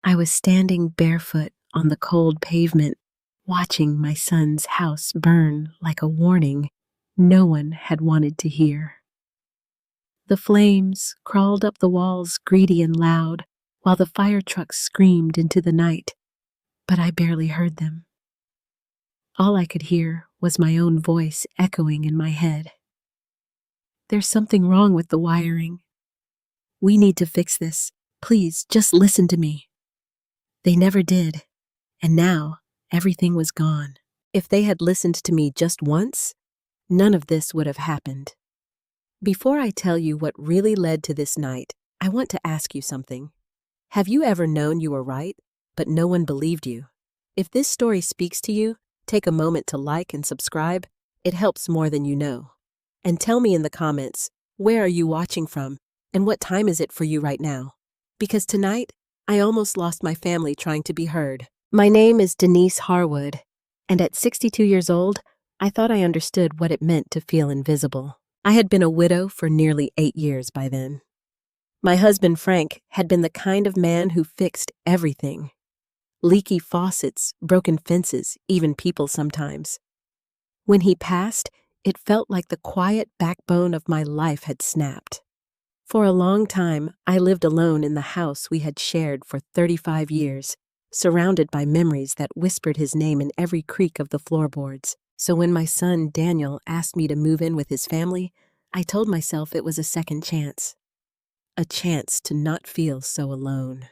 I was standing barefoot on the cold pavement, watching my son's house burn like a warning no one had wanted to hear. The flames crawled up the walls greedy and loud, while the fire trucks screamed into the night, but I barely heard them. All I could hear was my own voice echoing in my head. There's something wrong with the wiring. We need to fix this. Please, just listen to me. They never did, and now everything was gone. If they had listened to me just once, none of this would have happened. Before I tell you what really led to this night, I want to ask you something. Have you ever known you were right, but no one believed you? If this story speaks to you, take a moment to like and subscribe. It helps more than you know. And tell me in the comments, where are you watching from, and what time is it for you right now? Because tonight, I almost lost my family trying to be heard. My name is Denise Harwood, and at 62 years old, I thought I understood what it meant to feel invisible. I had been a widow for nearly 8 years by then. My husband, Frank, had been the kind of man who fixed everything. Leaky faucets, broken fences, even people sometimes. When he passed, it felt like the quiet backbone of my life had snapped. For a long time, I lived alone in the house we had shared for 35 years, surrounded by memories that whispered his name in every creak of the floorboards. So when my son, Daniel, asked me to move in with his family, I told myself it was a second chance. A chance to not feel so alone.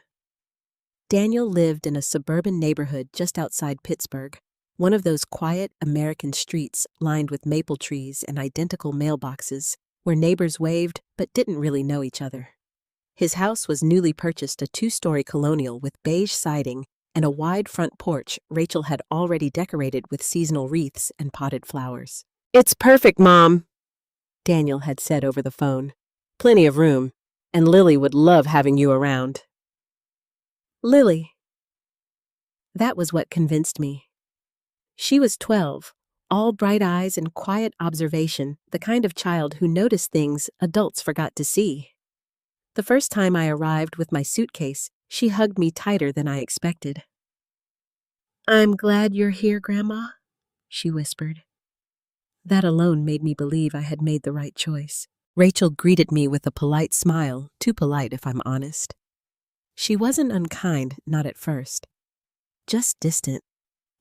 Daniel lived in a suburban neighborhood just outside Pittsburgh, one of those quiet American streets lined with maple trees and identical mailboxes, where neighbors waved but didn't really know each other. His house was newly purchased, a 2-story colonial with beige siding and a wide front porch Rachel had already decorated with seasonal wreaths and potted flowers. "It's perfect, Mom," Daniel had said over the phone. "Plenty of room, and Lily would love having you around." Lily. That was what convinced me. She was 12, all bright eyes and quiet observation, the kind of child who noticed things adults forgot to see. The first time I arrived with my suitcase, she hugged me tighter than I expected. "I'm glad you're here, Grandma," she whispered. That alone made me believe I had made the right choice. Rachel greeted me with a polite smile, too polite if I'm honest. She wasn't unkind, not at first. Just distant,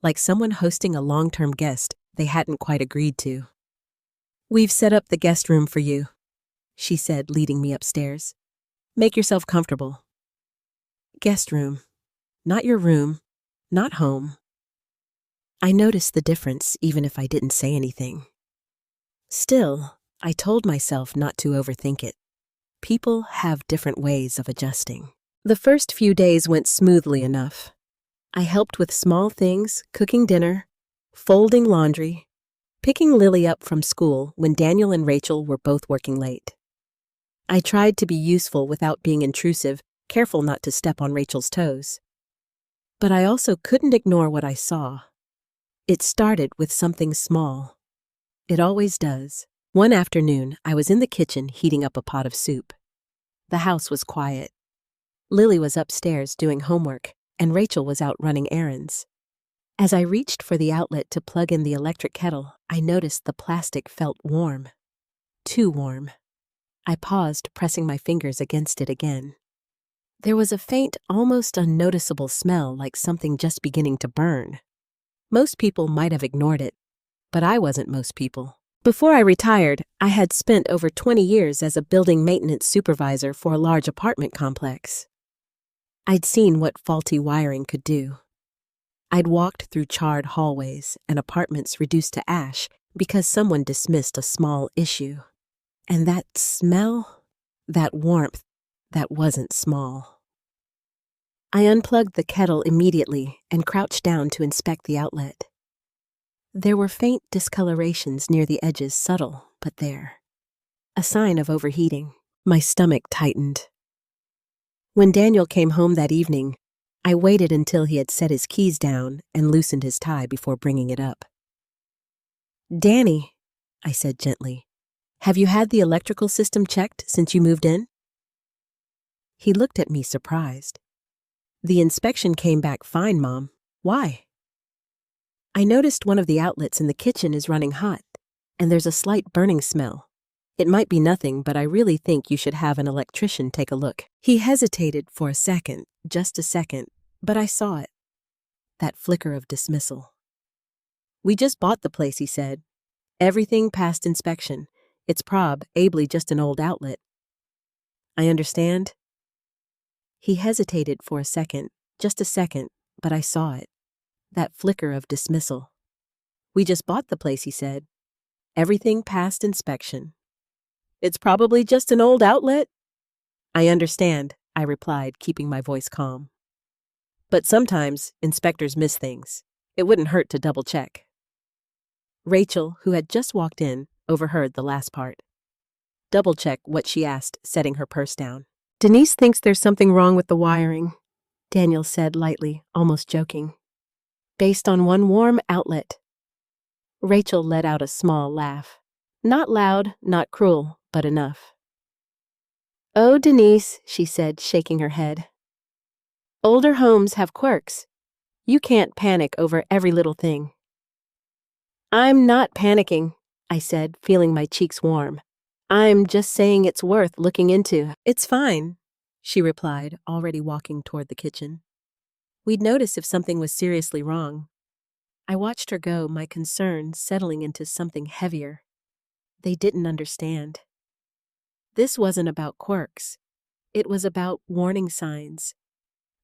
like someone hosting a long-term guest they hadn't quite agreed to. "We've set up the guest room for you," she said, leading me upstairs. "Make yourself comfortable." Guest room. Not your room. Not home. I noticed the difference even if I didn't say anything. Still, I told myself not to overthink it. People have different ways of adjusting. The first few days went smoothly enough. I helped with small things, cooking dinner, folding laundry, picking Lily up from school when Daniel and Rachel were both working late. I tried to be useful without being intrusive, careful not to step on Rachel's toes. But I also couldn't ignore what I saw. It started with something small. It always does. One afternoon, I was in the kitchen heating up a pot of soup. The house was quiet. Lily was upstairs doing homework, and Rachel was out running errands. As I reached for the outlet to plug in the electric kettle, I noticed the plastic felt warm. Too warm. I paused, pressing my fingers against it again. There was a faint, almost unnoticeable smell like something just beginning to burn. Most people might have ignored it, but I wasn't most people. Before I retired, I had spent over 20 years as a building maintenance supervisor for a large apartment complex. I'd seen what faulty wiring could do. I'd walked through charred hallways and apartments reduced to ash because someone dismissed a small issue. And that smell, that warmth, that wasn't small. I unplugged the kettle immediately and crouched down to inspect the outlet. There were faint discolorations near the edges, subtle, but there. A sign of overheating. My stomach tightened. When Daniel came home that evening, I waited until he had set his keys down and loosened his tie before bringing it up. "Danny," I said gently, "have you had the electrical system checked since you moved in?" He looked at me surprised. The inspection came back fine, Mom. Why? I noticed one of the outlets in the kitchen is running hot, and there's a slight burning smell. It might be nothing, but I really think you should have an electrician take a look. He hesitated for a second, just a second, but I saw it. That flicker of dismissal. We just bought the place, he said. Everything passed inspection. It's probably just an old outlet. I understand. He hesitated for a second, just a second, but I saw it. That flicker of dismissal. We just bought the place, he said. Everything passed inspection. It's probably just an old outlet. I understand, I replied, keeping my voice calm. But sometimes inspectors miss things. It wouldn't hurt to double check. Rachel, who had just walked in, overheard the last part. Double check what she asked, setting her purse down. Denise thinks there's something wrong with the wiring, Daniel said lightly, almost joking. Based on one warm outlet. Rachel let out a small laugh. Not loud, not cruel, but enough. Oh, Denise, she said, shaking her head. Older homes have quirks. You can't panic over every little thing. I'm not panicking, I said, feeling my cheeks warm. I'm just saying it's worth looking into. It's fine, she replied, already walking toward the kitchen. We'd notice if something was seriously wrong. I watched her go, my concern settling into something heavier. They didn't understand. This wasn't about quirks. It was about warning signs.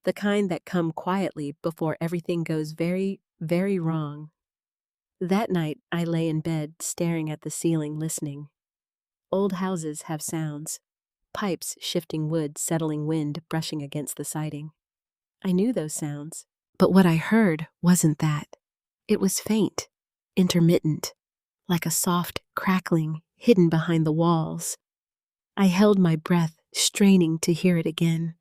The kind that come quietly before everything goes very, very wrong. That night, I lay in bed, staring at the ceiling, listening. Old houses have sounds. Pipes shifting wood, settling wind, brushing against the siding. I knew those sounds, but what I heard wasn't that. It was faint, intermittent, like a soft crackling hidden behind the walls. I held my breath, straining to hear it again.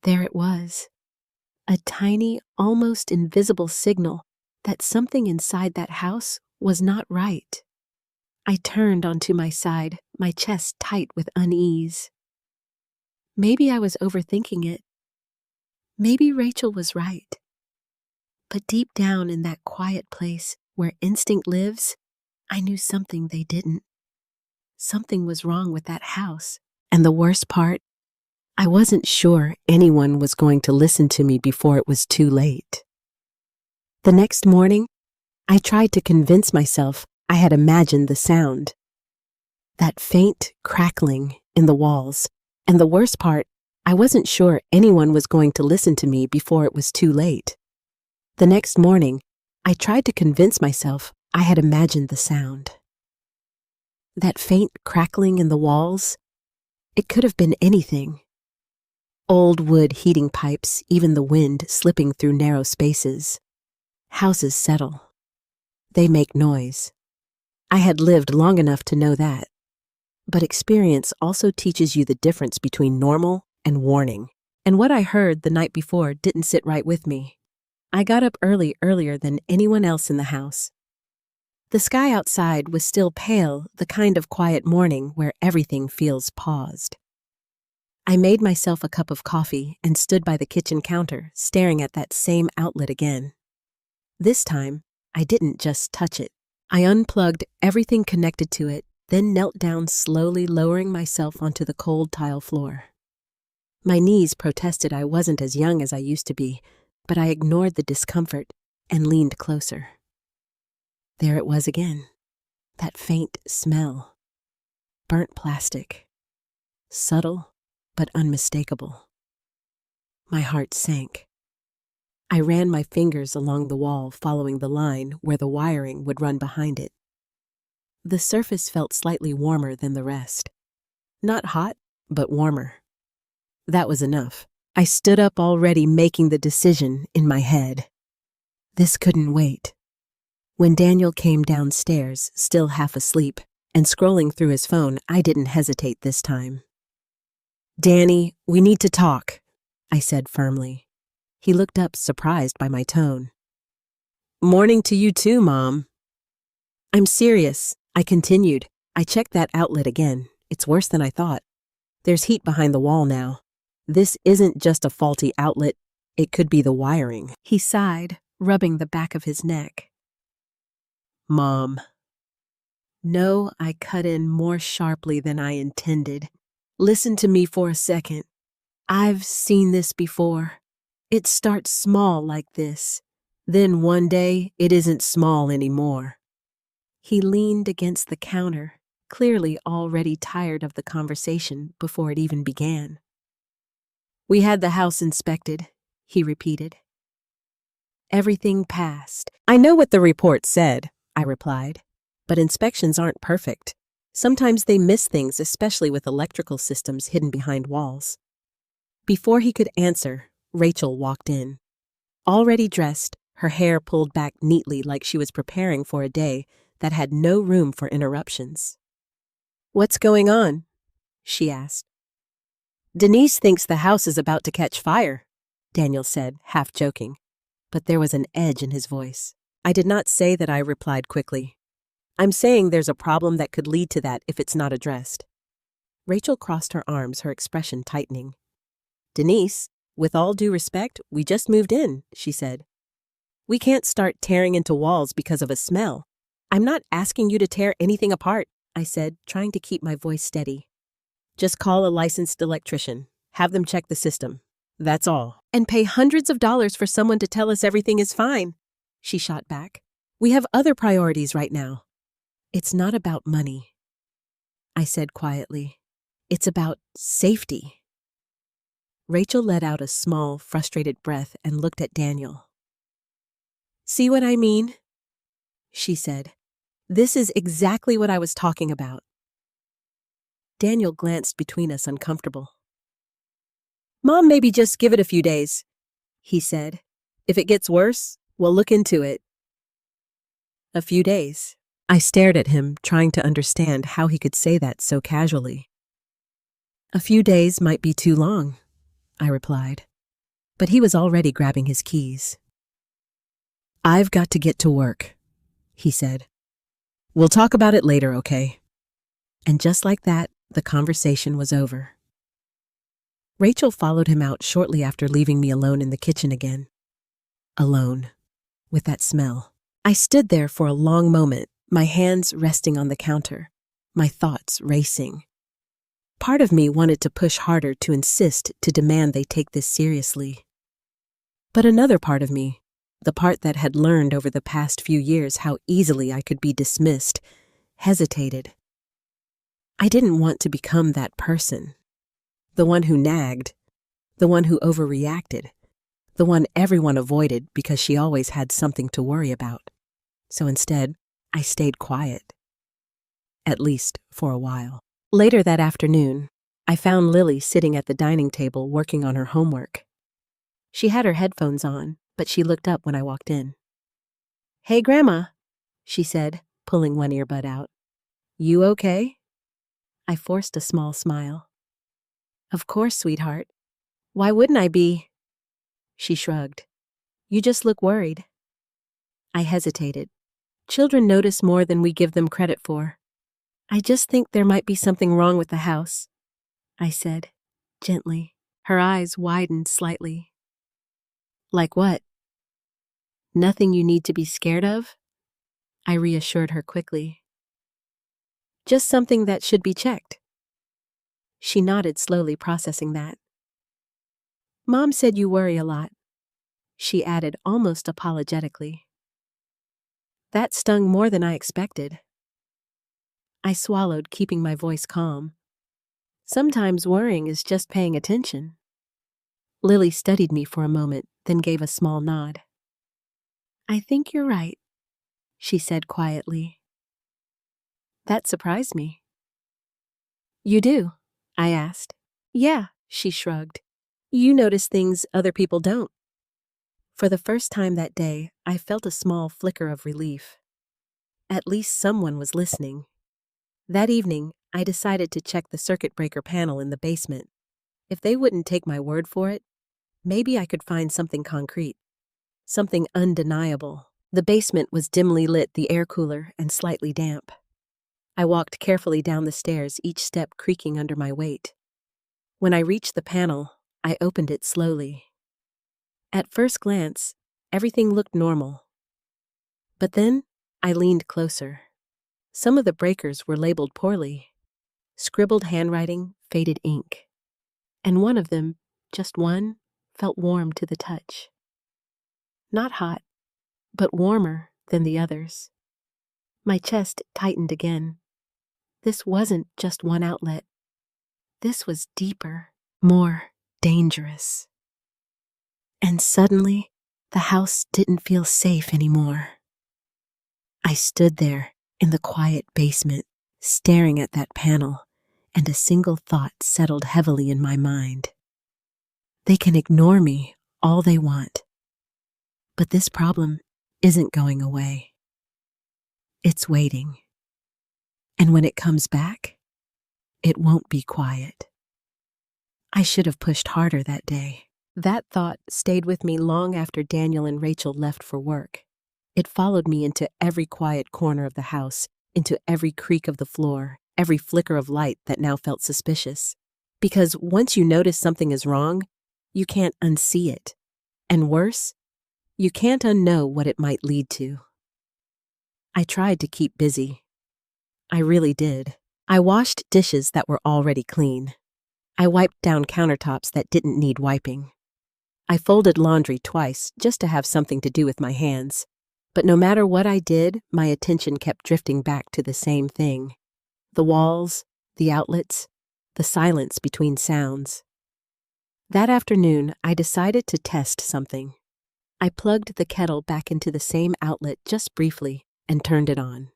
There it was, a tiny, almost invisible signal that something inside that house was not right. I turned onto my side, my chest tight with unease. Maybe I was overthinking it. Maybe Rachel was right. But deep down in that quiet place where instinct lives, I knew something they didn't. Something was wrong with that house. And the worst part, I wasn't sure anyone was going to listen to me before it was too late. The next morning, I tried to convince myself I had imagined the sound. That faint crackling in the walls. And the worst part, I wasn't sure anyone was going to listen to me before it was too late. The next morning, I tried to convince myself I had imagined the sound. That faint crackling in the walls, it could have been anything. Old wood heating pipes, even the wind slipping through narrow spaces. Houses settle. They make noise. I had lived long enough to know that. But experience also teaches you the difference between normal and warning. And what I heard the night before didn't sit right with me. I got up earlier than anyone else in the house. The sky outside was still pale, the kind of quiet morning where everything feels paused. I made myself a cup of coffee and stood by the kitchen counter, staring at that same outlet again. This time, I didn't just touch it. I unplugged everything connected to it, then knelt down slowly, lowering myself onto the cold tile floor. My knees protested I wasn't as young as I used to be, but I ignored the discomfort and leaned closer. There it was again, that faint smell. Burnt plastic. Subtle, but unmistakable. My heart sank. I ran my fingers along the wall, following the line where the wiring would run behind it. The surface felt slightly warmer than the rest. Not hot, but warmer. That was enough. I stood up, already making the decision in my head. This couldn't wait. When Daniel came downstairs, still half asleep, and scrolling through his phone, I didn't hesitate this time. "Danny, we need to talk," I said firmly. He looked up, surprised by my tone. "Morning to you too, Mom." "I'm serious," I continued. "I checked that outlet again. It's worse than I thought. There's heat behind the wall now. This isn't just a faulty outlet, it could be the wiring. He sighed, rubbing the back of his neck. Mom. No, I cut in more sharply than I intended. Listen to me for a second. I've seen this before. It starts small like this. Then one day, it isn't small anymore. He leaned against the counter, clearly already tired of the conversation before it even began. We had the house inspected, he repeated. Everything passed. I know what the report said, I replied, but inspections aren't perfect. Sometimes they miss things, especially with electrical systems hidden behind walls. Before he could answer, Rachel walked in. Already dressed, her hair pulled back neatly like she was preparing for a day that had no room for interruptions. What's going on? She asked. Denise thinks the house is about to catch fire, Daniel said, half joking, but there was an edge in his voice. I did not say that, I replied quickly. I'm saying there's a problem that could lead to that if it's not addressed. Rachel crossed her arms, her expression tightening. Denise, with all due respect, we just moved in, she said. We can't start tearing into walls because of a smell. I'm not asking you to tear anything apart, I said, trying to keep my voice steady. Just call a licensed electrician. Have them check the system. That's all. And pay hundreds of dollars for someone to tell us everything is fine, she shot back. We have other priorities right now. It's not about money, I said quietly. It's about safety. Rachel let out a small, frustrated breath and looked at Daniel. See what I mean? She said. This is exactly what I was talking about. Daniel glanced between us, uncomfortable. Mom, maybe just give it a few days, he said. If it gets worse, we'll look into it. A few days. I stared at him, trying to understand how he could say that so casually. A few days might be too long, I replied. But he was already grabbing his keys. I've got to get to work, he said. We'll talk about it later, okay? And just like that, the conversation was over. Rachel followed him out shortly after, leaving me alone in the kitchen again. Alone, with that smell. I stood there for a long moment, my hands resting on the counter, my thoughts racing. Part of me wanted to push harder, to insist, to demand they take this seriously. But another part of me, the part that had learned over the past few years how easily I could be dismissed, hesitated. I didn't want to become that person. The one who nagged, the one who overreacted, the one everyone avoided because she always had something to worry about. So instead, I stayed quiet. At least for a while. Later that afternoon, I found Lily sitting at the dining table working on her homework. She had her headphones on, but she looked up when I walked in. Hey, Grandma, she said, pulling one earbud out. You okay? I forced a small smile. Of course, sweetheart. Why wouldn't I be? She shrugged. You just look worried. I hesitated. Children notice more than we give them credit for. I just think there might be something wrong with the house, I said, gently. Her eyes widened slightly. Like what? Nothing you need to be scared of? I reassured her quickly. Just something that should be checked. She nodded slowly, processing that. Mom said you worry a lot, she added almost apologetically. That stung more than I expected. I swallowed, keeping my voice calm. Sometimes worrying is just paying attention. Lily studied me for a moment, then gave a small nod. I think you're right, she said quietly. That surprised me. You do? I asked. Yeah, she shrugged. You notice things other people don't. For the first time that day, I felt a small flicker of relief. At least someone was listening. That evening, I decided to check the circuit breaker panel in the basement. If they wouldn't take my word for it, maybe I could find something concrete, something undeniable. The basement was dimly lit, the air cooler, and slightly damp. I walked carefully down the stairs, each step creaking under my weight. When I reached the panel, I opened it slowly. At first glance, everything looked normal. But then, I leaned closer. Some of the breakers were labeled poorly. Scribbled handwriting, faded ink. And one of them, just one, felt warm to the touch. Not hot, but warmer than the others. My chest tightened again. This wasn't just one outlet. This was deeper, more dangerous. And suddenly, the house didn't feel safe anymore. I stood there in the quiet basement, staring at that panel, and a single thought settled heavily in my mind. They can ignore me all they want, but this problem isn't going away. It's waiting. And when it comes back, it won't be quiet. I should have pushed harder that day. That thought stayed with me long after Daniel and Rachel left for work. It followed me into every quiet corner of the house, into every creak of the floor, every flicker of light that now felt suspicious. Because once you notice something is wrong, you can't unsee it. And worse, you can't unknow what it might lead to. I tried to keep busy. I really did. I washed dishes that were already clean. I wiped down countertops that didn't need wiping. I folded laundry twice just to have something to do with my hands. But no matter what I did, my attention kept drifting back to the same thing. The walls, the outlets, the silence between sounds. That afternoon, I decided to test something. I plugged the kettle back into the same outlet just briefly and turned it on.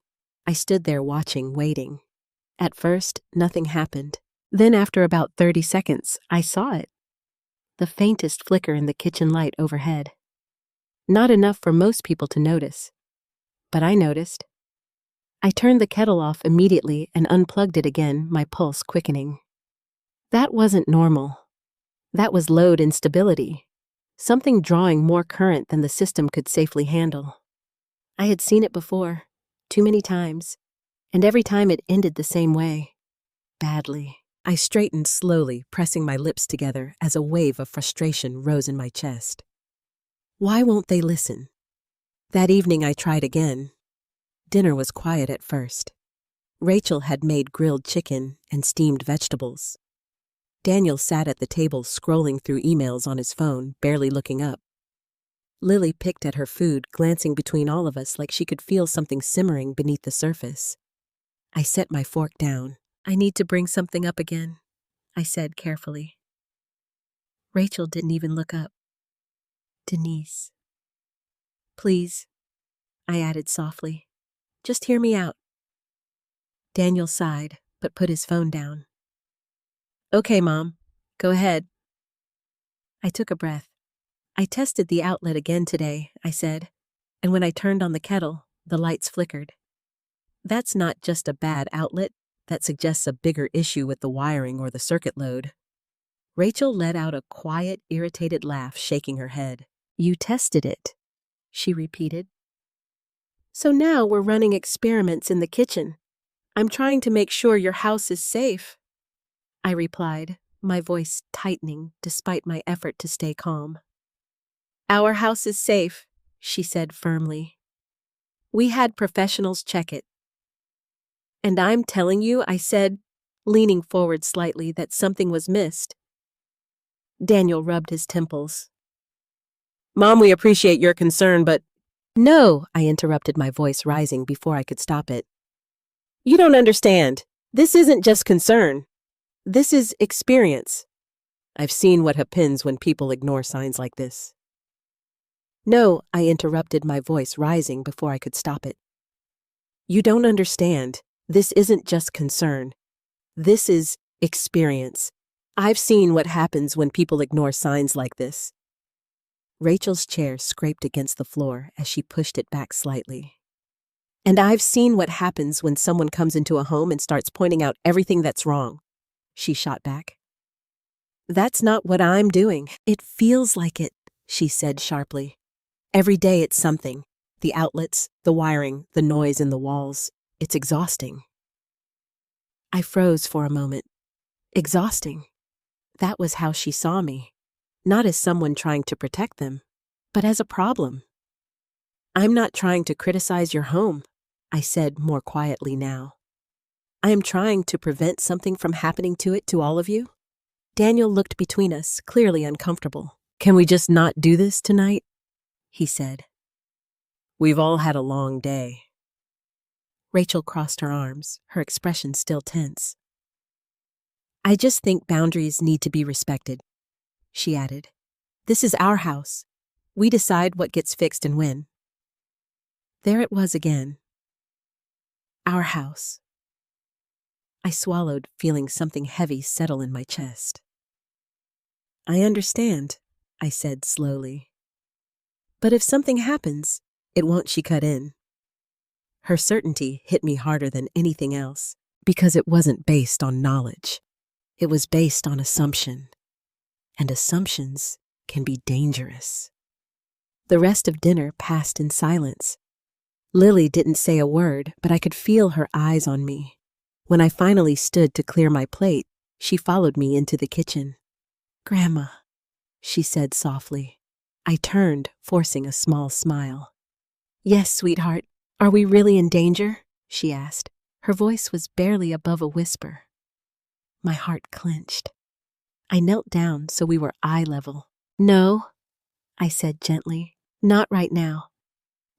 I stood there watching, waiting. At first, nothing happened. Then after about 30 seconds, I saw it. The faintest flicker in the kitchen light overhead. Not enough for most people to notice. But I noticed. I turned the kettle off immediately and unplugged it again, my pulse quickening. That wasn't normal. That was load instability. Something drawing more current than the system could safely handle. I had seen it before, too many times, and every time it ended the same way. Badly. I straightened slowly, pressing my lips together as a wave of frustration rose in my chest. Why won't they listen? That evening I tried again. Dinner was quiet at first. Rachel had made grilled chicken and steamed vegetables. Daniel sat at the table scrolling through emails on his phone, barely looking up. Lily picked at her food, glancing between all of us like she could feel something simmering beneath the surface. I set my fork down. I need to bring something up again, I said carefully. Rachel didn't even look up. Denise. Please, I added softly. Just hear me out. Daniel sighed, but put his phone down. Okay, Mom. Go ahead. I took a breath. I tested the outlet again today, I said, and when I turned on the kettle, the lights flickered. That's not just a bad outlet. That suggests a bigger issue with the wiring or the circuit load. Rachel let out a quiet, irritated laugh, shaking her head. You tested it, she repeated. So now we're running experiments in the kitchen. I'm trying to make sure your house is safe, I replied, my voice tightening despite my effort to stay calm. Our house is safe, she said firmly. We had professionals check it. And I'm telling you, I said, leaning forward slightly, that something was missed. Daniel rubbed his temples. Mom, we appreciate your concern, but... No, I interrupted, my voice rising before I could stop it. You don't understand. This isn't just concern. This is experience. I've seen what happens when people ignore signs like this. No, I interrupted, my voice rising before I could stop it. You don't understand. This isn't just concern. This is experience. I've seen what happens when people ignore signs like this. Rachel's chair scraped against the floor as she pushed it back slightly. And I've seen what happens when someone comes into a home and starts pointing out everything that's wrong, she shot back. That's not what I'm doing. It feels like it, she said sharply. Every day it's something. The outlets, the wiring, the noise in the walls. It's exhausting. I froze for a moment. Exhausting. That was how she saw me. not as someone trying to protect them, but as a problem. "I'm not trying to criticize your home," I said more quietly now. "I am trying to prevent something from happening to it to all of you." Daniel looked between us, clearly uncomfortable. "Can we just not do this tonight?" he said. "We've all had a long day." Rachel crossed her arms, her expression still tense. "I just think boundaries need to be respected," she added. "This is our house. We decide what gets fixed and when." There it was again. Our house. I swallowed, feeling something heavy settle in my chest. "I understand," I said slowly. "But if something happens, it won't," she cut in. Her certainty hit me harder than anything else, because it wasn't based on knowledge. It was based on assumption. And assumptions can be dangerous. The rest of dinner passed in silence. Lily didn't say a word, but I could feel her eyes on me. When I finally stood to clear my plate, she followed me into the kitchen. "Grandma," she said softly. I turned, forcing a small smile. "Yes, sweetheart. Are we really in danger?" she asked. Her voice was barely above a whisper. My heart clenched. I knelt down so we were eye level. "No," I said gently. "Not right now.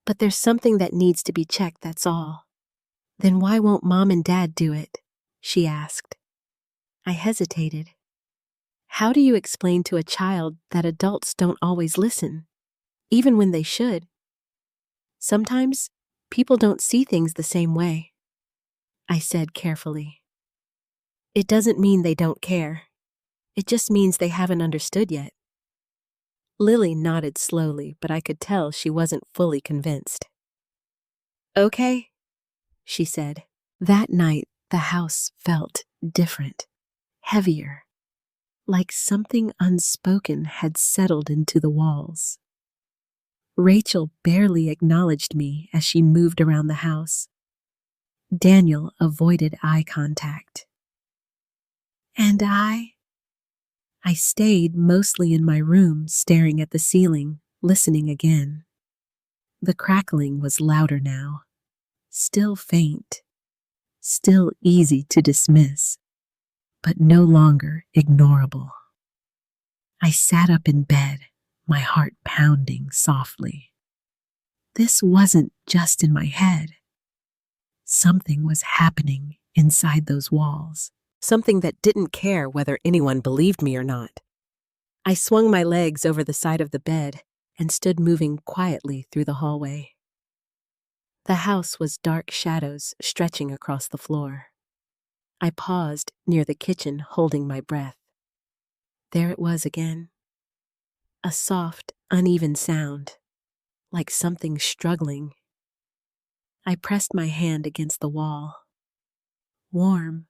But there's something that needs to be checked, that's all." "Then why won't Mom and Dad do it?" she asked. I hesitated. How do you explain to a child that adults don't always listen, even when they should? Sometimes people don't see things the same way, I said carefully. It doesn't mean they don't care. It just means they haven't understood yet. Lily nodded slowly, but I could tell she wasn't fully convinced. "Okay," she said. That night, the house felt different, heavier, like something unspoken had settled into the walls. Rachel barely acknowledged me as she moved around the house. Daniel avoided eye contact. And I stayed mostly in my room, staring at the ceiling, listening again. The crackling was louder now, still faint, still easy to dismiss, but no longer ignorable. I sat up in bed, my heart pounding softly. This wasn't just in my head. Something was happening inside those walls, something that didn't care whether anyone believed me or not. I swung my legs over the side of the bed and stood moving quietly through the hallway. The house was dark shadows stretching across the floor. I paused near the kitchen, holding my breath. There it was again. A soft, uneven sound, like something struggling. I pressed my hand against the wall. Warm.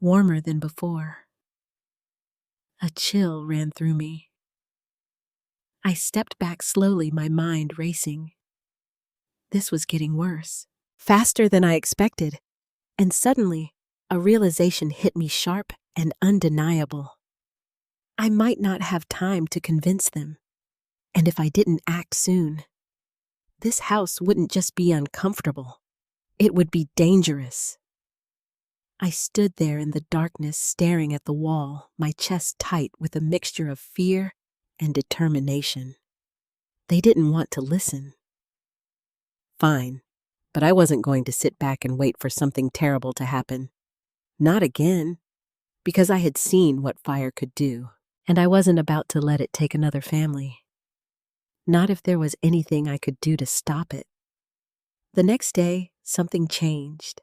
Warmer than before. A chill ran through me. I stepped back slowly, my mind racing. This was getting worse, faster than I expected, and suddenly, a realization hit me sharp and undeniable. I might not have time to convince them, and if I didn't act soon, this house wouldn't just be uncomfortable, it would be dangerous. I stood there in the darkness, staring at the wall, my chest tight with a mixture of fear and determination. They didn't want to listen. Fine, but I wasn't going to sit back and wait for something terrible to happen. Not again, because I had seen what fire could do, and I wasn't about to let it take another family. Not if there was anything I could do to stop it. The next day, something changed.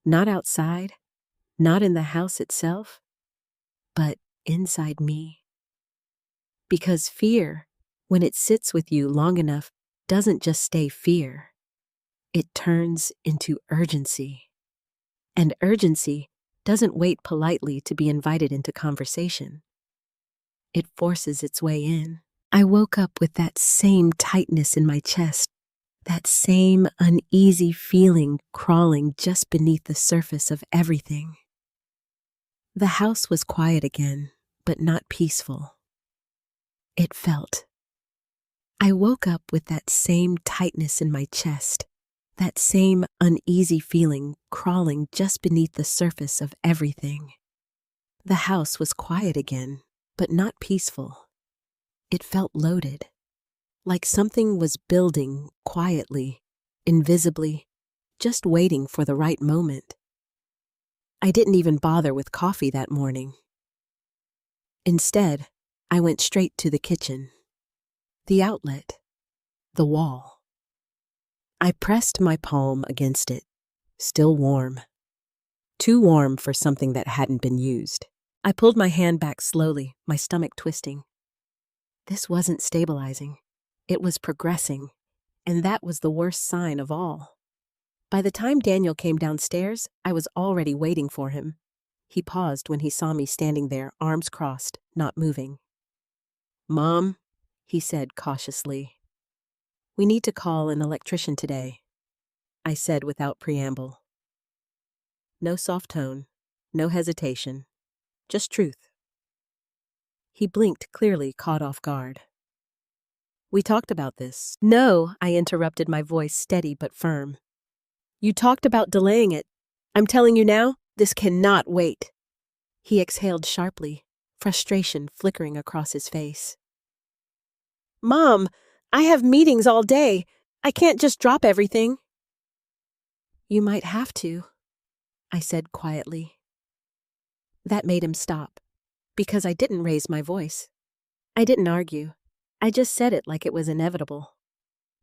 Not outside, not in the house itself, but inside me. Because fear, when it sits with you long enough, doesn't just stay fear. It turns into urgency. And urgency doesn't wait politely to be invited into conversation. It forces its way in. I woke up with that same tightness in my chest, that same uneasy feeling crawling just beneath the surface of everything. The house was quiet again, but not peaceful. It felt. I woke up with that same tightness in my chest, that same uneasy feeling crawling just beneath the surface of everything. The house was quiet again, but not peaceful. It felt loaded, like something was building quietly, invisibly, just waiting for the right moment. I didn't even bother with coffee that morning. Instead, I went straight to the kitchen, the outlet, the wall. I pressed my palm against it, still warm. Too warm for something that hadn't been used. I pulled my hand back slowly, my stomach twisting. This wasn't stabilizing. It was progressing, and that was the worst sign of all. By the time Daniel came downstairs, I was already waiting for him. He paused when he saw me standing there, arms crossed, not moving. "Mom," he said cautiously. "We need to call an electrician today," I said without preamble. No soft tone, no hesitation, just truth. He blinked, clearly caught off guard. "We talked about this." "No," I interrupted, my voice steady but firm. "You talked about delaying it. I'm telling you now, this cannot wait." He exhaled sharply, frustration flickering across his face. "Mom, I have meetings all day. I can't just drop everything." "You might have to," I said quietly. That made him stop, because I didn't raise my voice. I didn't argue. I just said it like it was inevitable.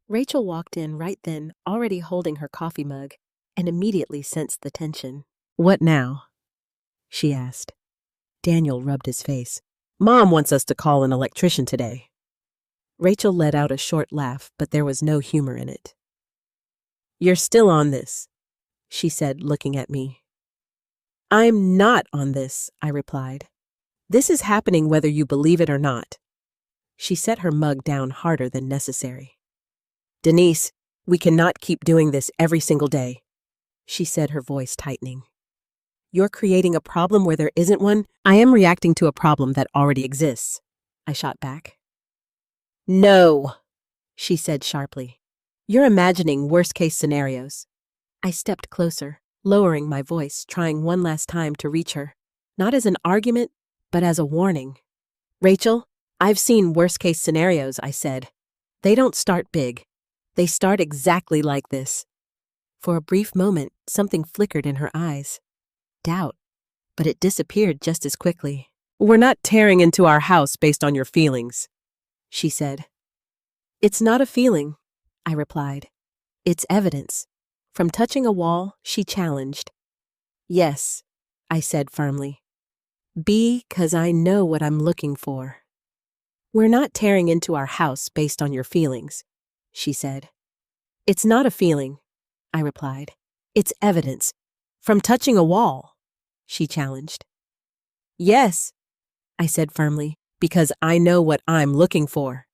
Rachel walked in right then, already holding her coffee mug, and immediately sensed the tension. "What now?" she asked. Daniel rubbed his face. "Mom wants us to call an electrician today." Rachel let out a short laugh, but there was no humor in it. "You're still on this," she said, looking at me. "I'm not on this," I replied. "This is happening whether you believe it or not." She set her mug down harder than necessary. "Denise, we cannot keep doing this every single day," she said, her voice tightening. "You're creating a problem where there isn't one." "I am reacting to a problem that already exists," I shot back. "No," she said sharply. "You're imagining worst-case scenarios." I stepped closer, lowering my voice, trying one last time to reach her, not as an argument, but as a warning. "Rachel, I've seen worst-case scenarios," I said. "They don't start big. They start exactly like this." For a brief moment, something flickered in her eyes. Doubt, but it disappeared just as quickly. "We're not tearing into our house based on your feelings," she said. "It's not a feeling," I replied. "It's evidence." From touching a wall, she challenged. "Yes," I said firmly. "Because I know what I'm looking for." "We're not tearing into our house based on your feelings," she said. "It's not a feeling," I replied. "It's evidence. From touching a wall," she challenged. "Yes," I said firmly, "because I know what I'm looking for."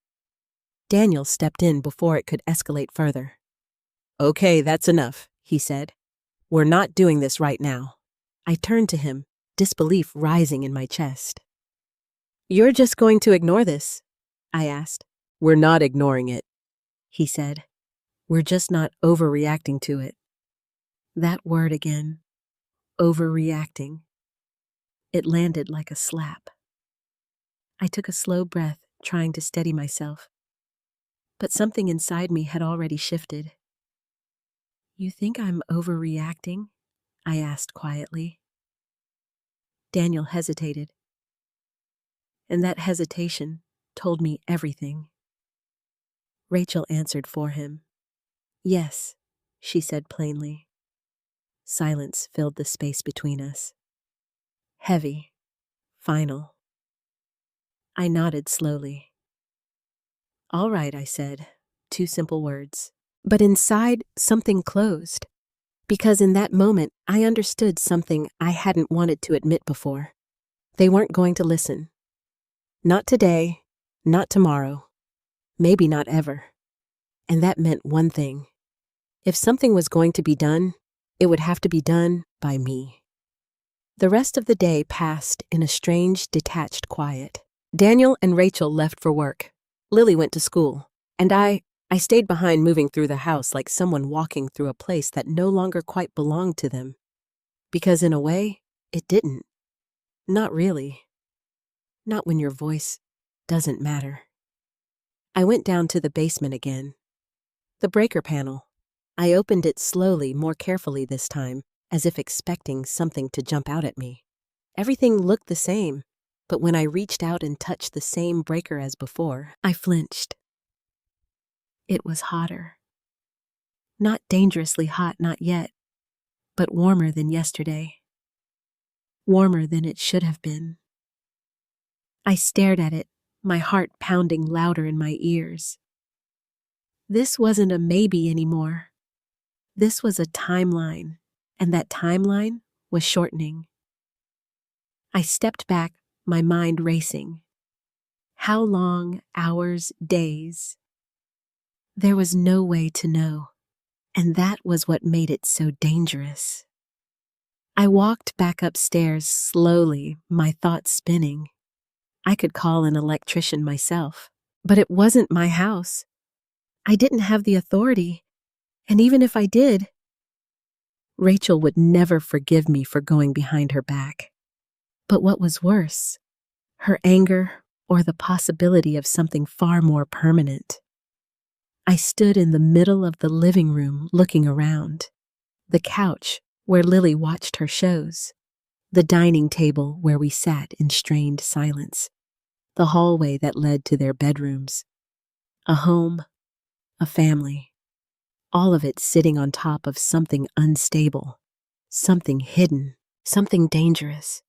Daniel stepped in before it could escalate further. "Okay, that's enough," he said. "We're not doing this right now." I turned to him, disbelief rising in my chest. "You're just going to ignore this?" I asked. "We're not ignoring it," he said. "We're just not overreacting to it." That word again, overreacting. It landed like a slap. I took a slow breath, trying to steady myself. But something inside me had already shifted. "You think I'm overreacting?" I asked quietly. Daniel hesitated. And that hesitation told me everything. Rachel answered for him. "Yes," she said plainly. Silence filled the space between us. Heavy, final. I nodded slowly. "All right," I said, 2 simple words. But inside, something closed. Because in that moment, I understood something I hadn't wanted to admit before. They weren't going to listen. Not today, not tomorrow, maybe not ever. And that meant one thing. If something was going to be done, it would have to be done by me. The rest of the day passed in a strange, detached quiet. Daniel and Rachel left for work. Lily went to school. And I stayed behind, moving through the house like someone walking through a place that no longer quite belonged to them. Because in a way, it didn't. Not really. Not when your voice doesn't matter. I went down to the basement again. The breaker panel. I opened it slowly, more carefully this time, as if expecting something to jump out at me. Everything looked the same, but when I reached out and touched the same breaker as before, I flinched. It was hotter. Not dangerously hot, not yet, but warmer than yesterday. Warmer than it should have been. I stared at it, my heart pounding louder in my ears. This wasn't a maybe anymore. This was a timeline, and that timeline was shortening. I stepped back, my mind racing. How long? Hours? Days? There was no way to know, and that was what made it so dangerous. I walked back upstairs slowly, my thoughts spinning. I could call an electrician myself, but it wasn't my house. I didn't have the authority, and even if I did, Rachel would never forgive me for going behind her back. But what was worse, her anger or the possibility of something far more permanent. I stood in the middle of the living room looking around. The couch where Lily watched her shows. The dining table where we sat in strained silence. The hallway that led to their bedrooms. A home, a family. All of it sitting on top of something unstable, something hidden, something dangerous.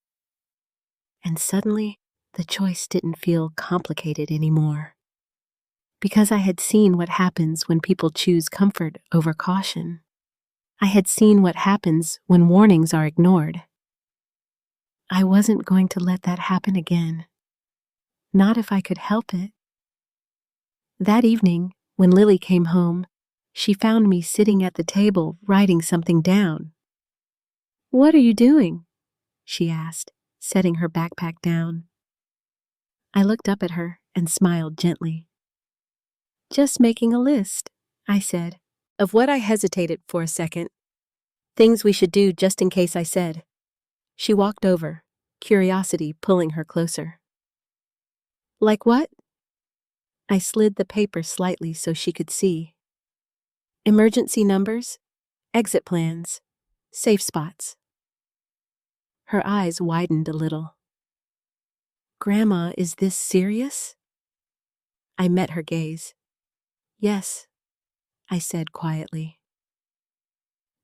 And suddenly, the choice didn't feel complicated anymore. Because I had seen what happens when people choose comfort over caution. I had seen what happens when warnings are ignored. I wasn't going to let that happen again. Not if I could help it. That evening, when Lily came home, she found me sitting at the table writing something down. "What are you doing?" she asked, setting her backpack down. I looked up at her and smiled gently. "Just making a list," I said, of what I hesitated for a second. Things we should do just in case I said. She walked over, curiosity pulling her closer. "Like what?" I slid the paper slightly so she could see. Emergency numbers, exit plans, safe spots. Her eyes widened a little. "Grandma, is this serious?" I met her gaze. "Yes," I said quietly.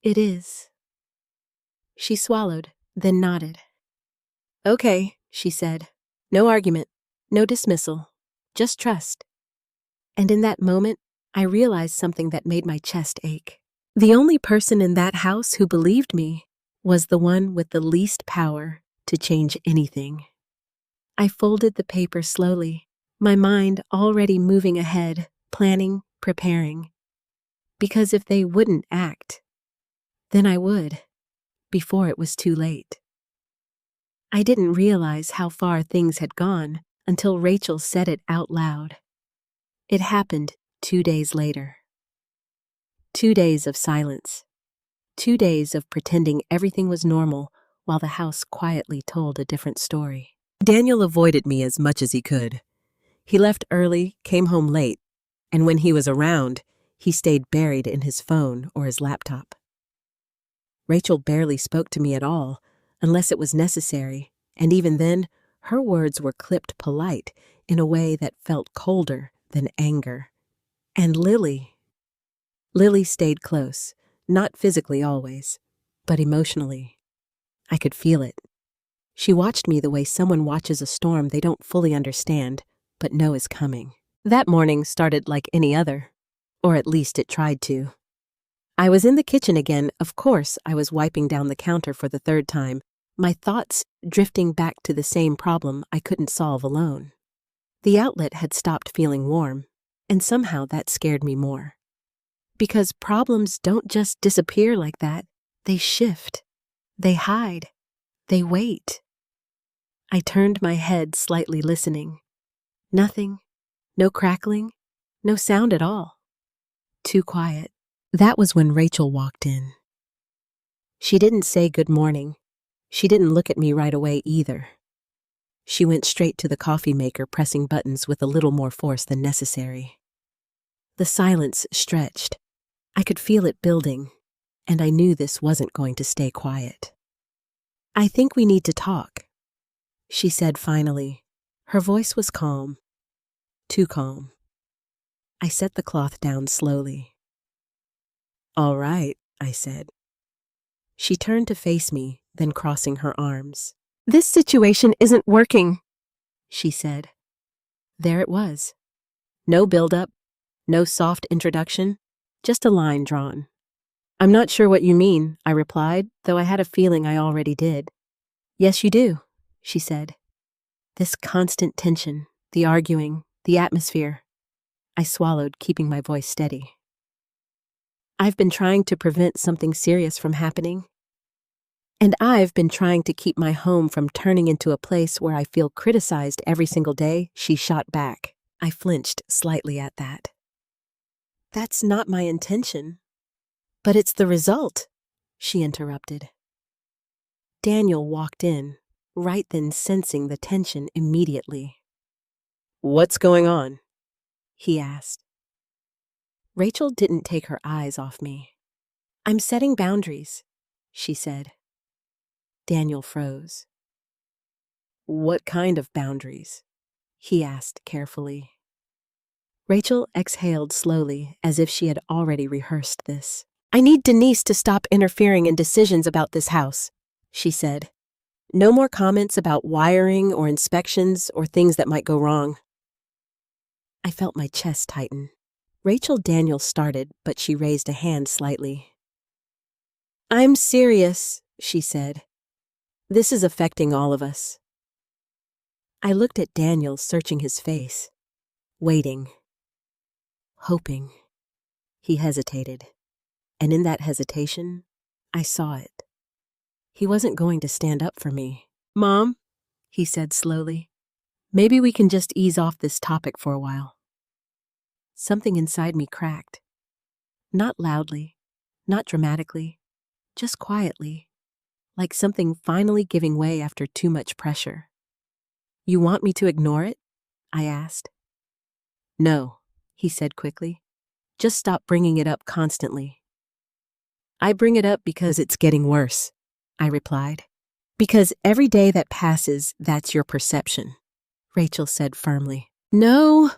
"It is." She swallowed, then nodded. "Okay," she said. "No argument, no dismissal, just trust." And in that moment, I realized something that made my chest ache. The only person in that house who believed me was the one with the least power to change anything. I folded the paper slowly, my mind already moving ahead, planning, preparing. Because if they wouldn't act, then I would, before it was too late. I didn't realize how far things had gone until Rachel said it out loud. It happened 2 days later. 2 days of silence. 2 days of pretending everything was normal while the house quietly told a different story. Daniel avoided me as much as he could. He left early, came home late, and when he was around, he stayed buried in his phone or his laptop. Rachel barely spoke to me at all, unless it was necessary, and even then, her words were clipped polite in a way that felt colder than anger. And Lily stayed close, not physically always, but emotionally. I could feel it. She watched me the way someone watches a storm they don't fully understand, but know is coming. That morning started like any other, or at least it tried to. I was in the kitchen again. Of course, I was wiping down the counter for the 3rd time, my thoughts drifting back to the same problem I couldn't solve alone. The outlet had stopped feeling warm, and somehow that scared me more. Because problems don't just disappear like that, they shift, they hide. They wait. I turned my head slightly, listening. Nothing. No crackling. No sound at all. Too quiet. That was when Rachel walked in. She didn't say good morning. She didn't look at me right away either. She went straight to the coffee maker, pressing buttons with a little more force than necessary. The silence stretched. I could feel it building, and I knew this wasn't going to stay quiet. "I think we need to talk," she said finally. Her voice was calm. Too calm. I set the cloth down slowly. "All right," I said. She turned to face me, then crossing her arms. "This situation isn't working," she said. There it was. No build-up, no soft introduction, just a line drawn. "I'm not sure what you mean," I replied, though I had a feeling I already did. "Yes, you do," she said. This constant tension, the arguing, the atmosphere. I swallowed, keeping my voice steady. "I've been trying to prevent something serious from happening. And I've been trying to keep my home from turning into a place where I feel criticized every single day," she shot back. I flinched slightly at that. "That's not my intention." "But it's the result," she interrupted. Daniel walked in, right then sensing the tension immediately. "What's going on?" he asked. Rachel didn't take her eyes off me. "I'm setting boundaries," she said. Daniel froze. "What kind of boundaries?" he asked carefully. Rachel exhaled slowly, as if she had already rehearsed this. "I need Denise to stop interfering in decisions about this house," she said. "No more comments about wiring or inspections or things that might go wrong." I felt my chest tighten. Rachel Daniel started, but she raised a hand slightly. "I'm serious," she said. "This is affecting all of us." I looked at Daniel, searching his face, waiting, hoping. He hesitated, and in that hesitation, I saw it. He wasn't going to stand up for me. "Mom," he said slowly, "maybe we can just ease off this topic for a while." Something inside me cracked. Not loudly, not dramatically, just quietly, like something finally giving way after too much pressure. "You want me to ignore it?" I asked. "No," he said quickly. "Just stop bringing it up constantly." "I bring it up because it's getting worse," I replied. "Because every day that passes, that's your perception," Rachel said firmly. "No,"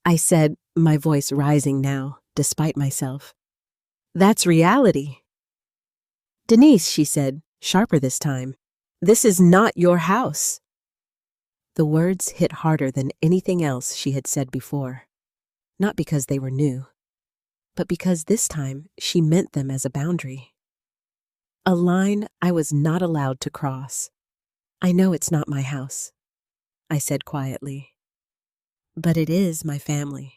I said, my voice rising now, despite myself. "That's reality." "Denise," she said, sharper this time, "this is not your house." The words hit harder than anything else she had said before, not because they were new, but because this time she meant them as a boundary. A line I was not allowed to cross. "I know it's not my house," I said quietly, "but it is my family."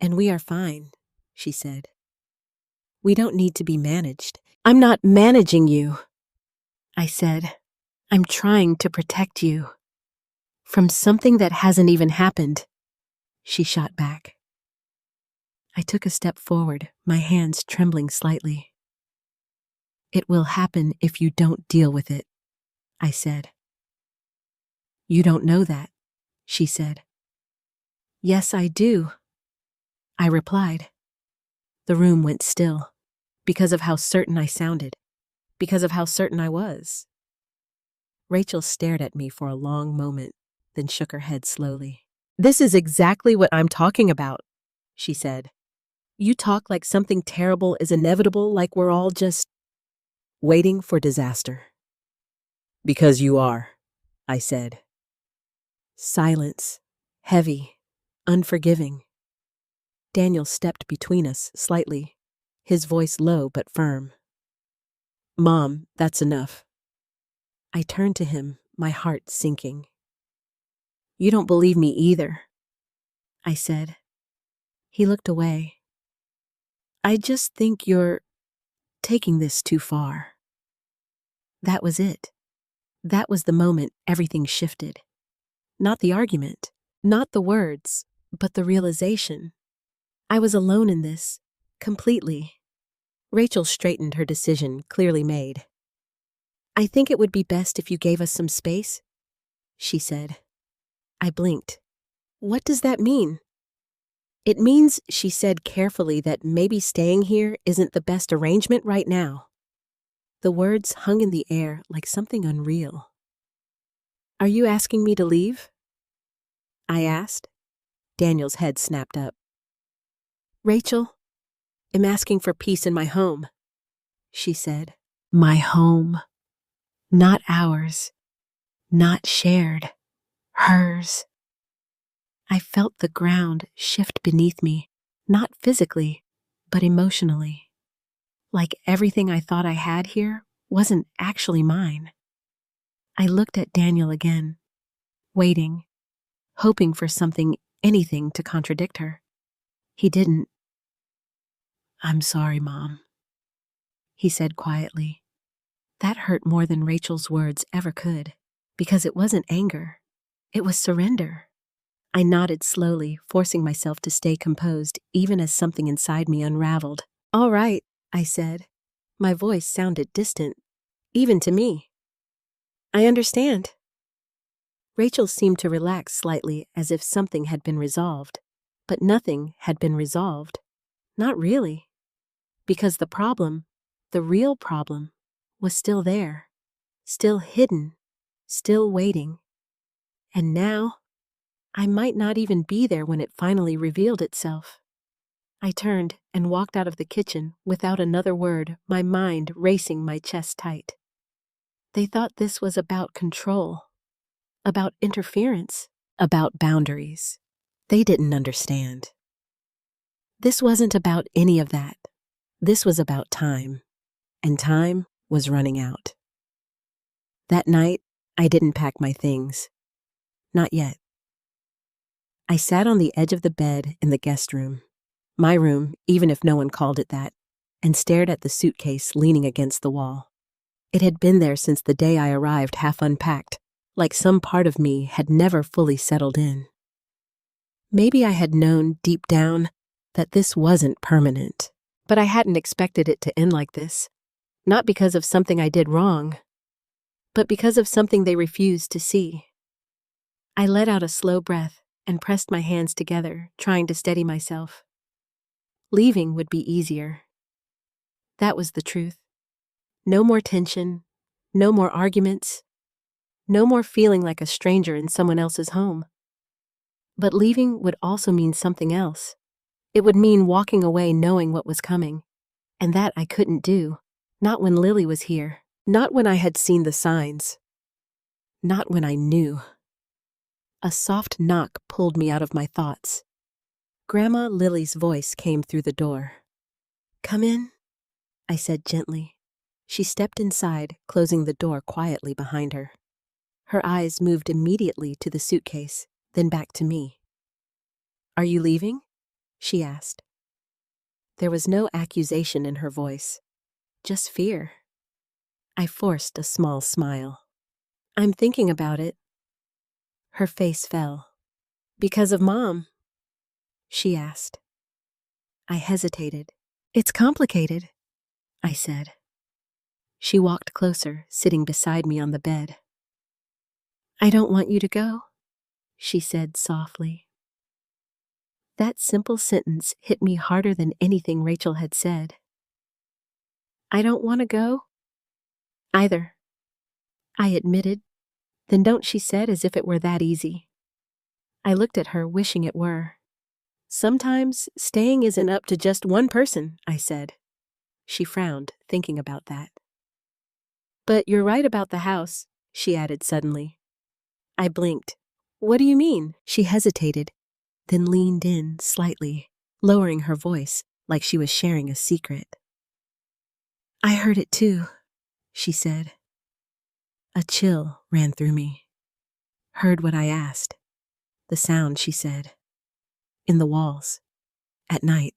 "And we are fine," she said. "We don't need to be managed." "I'm not managing you," I said. "I'm trying to protect you from something that hasn't even happened," she shot back. I took a step forward, my hands trembling slightly. "It will happen if you don't deal with it," I said. "You don't know that," she said. "Yes, I do," I replied. The room went still, because of how certain I sounded, because of how certain I was. Rachel stared at me for a long moment, then shook her head slowly. "This is exactly what I'm talking about," she said. "You talk like something terrible is inevitable, like we're all just waiting for disaster." "Because you are," I said. Silence, heavy, unforgiving. Daniel stepped between us slightly, his voice low but firm. "Mom, that's enough." I turned to him, my heart sinking. "You don't believe me either," I said. He looked away. "I just think you're taking this too far." That was it. That was the moment everything shifted. Not the argument, not the words, but the realization. I was alone in this, completely. Rachel straightened her decision, clearly made. "I think it would be best if you gave us some space," she said. I blinked. "What does that mean?" "It means," she said carefully, "that maybe staying here isn't the best arrangement right now." The words hung in the air like something unreal. "Are you asking me to leave?" I asked. Daniel's head snapped up. "Rachel, I'm asking for peace in my home," she said. My home. Not ours. Not shared. Hers. I felt the ground shift beneath me, not physically, but emotionally. Like everything I thought I had here wasn't actually mine. I looked at Daniel again, waiting, hoping for something, anything to contradict her. He didn't. "I'm sorry, Mom," he said quietly. That hurt more than Rachel's words ever could, because it wasn't anger. It was surrender. I nodded slowly, forcing myself to stay composed, even as something inside me unraveled. "All right," I said. My voice sounded distant, even to me. "I understand." Rachel seemed to relax slightly, as if something had been resolved. But nothing had been resolved. Not really. Because the problem, the real problem, was still there. Still hidden. Still waiting. And now, I might not even be there when it finally revealed itself. I turned and walked out of the kitchen without another word, my mind racing, my chest tight. They thought this was about control, about interference, about boundaries. They didn't understand. This wasn't about any of that. This was about time, and time was running out. That night, I didn't pack my things. Not yet. I sat on the edge of the bed in the guest room, my room, even if no one called it that, and stared at the suitcase leaning against the wall. It had been there since the day I arrived, half unpacked, like some part of me had never fully settled in. Maybe I had known deep down that this wasn't permanent, but I hadn't expected it to end like this, not because of something I did wrong, but because of something they refused to see. I let out a slow breath and pressed my hands together, trying to steady myself. Leaving would be easier. That was the truth. No more tension, no more arguments, no more feeling like a stranger in someone else's home. But leaving would also mean something else. It would mean walking away knowing what was coming, and that I couldn't do, not when Lily was here, not when I had seen the signs, not when I knew. A soft knock pulled me out of my thoughts. Grandma Lily's voice came through the door. "Come in," I said gently. She stepped inside, closing the door quietly behind her. Her eyes moved immediately to the suitcase, then back to me. "Are you leaving?" she asked. There was no accusation in her voice, just fear. I forced a small smile. "I'm thinking about it." Her face fell. "Because of Mom?" she asked. I hesitated. "It's complicated," I said. She walked closer, sitting beside me on the bed. "I don't want you to go," she said softly. That simple sentence hit me harder than anything Rachel had said. "I don't want to go?" "Either," I admitted. "Then don't," she said, as if it were that easy. I looked at her, wishing it were. "Sometimes staying isn't up to just one person," I said. She frowned, thinking about that. "But you're right about the house," she added suddenly. I blinked. "What do you mean?" She hesitated, then leaned in slightly, lowering her voice like she was sharing a secret. "I heard it too," she said. A chill ran through me. "Heard what I asked." The sound, she said. "In the walls. At night."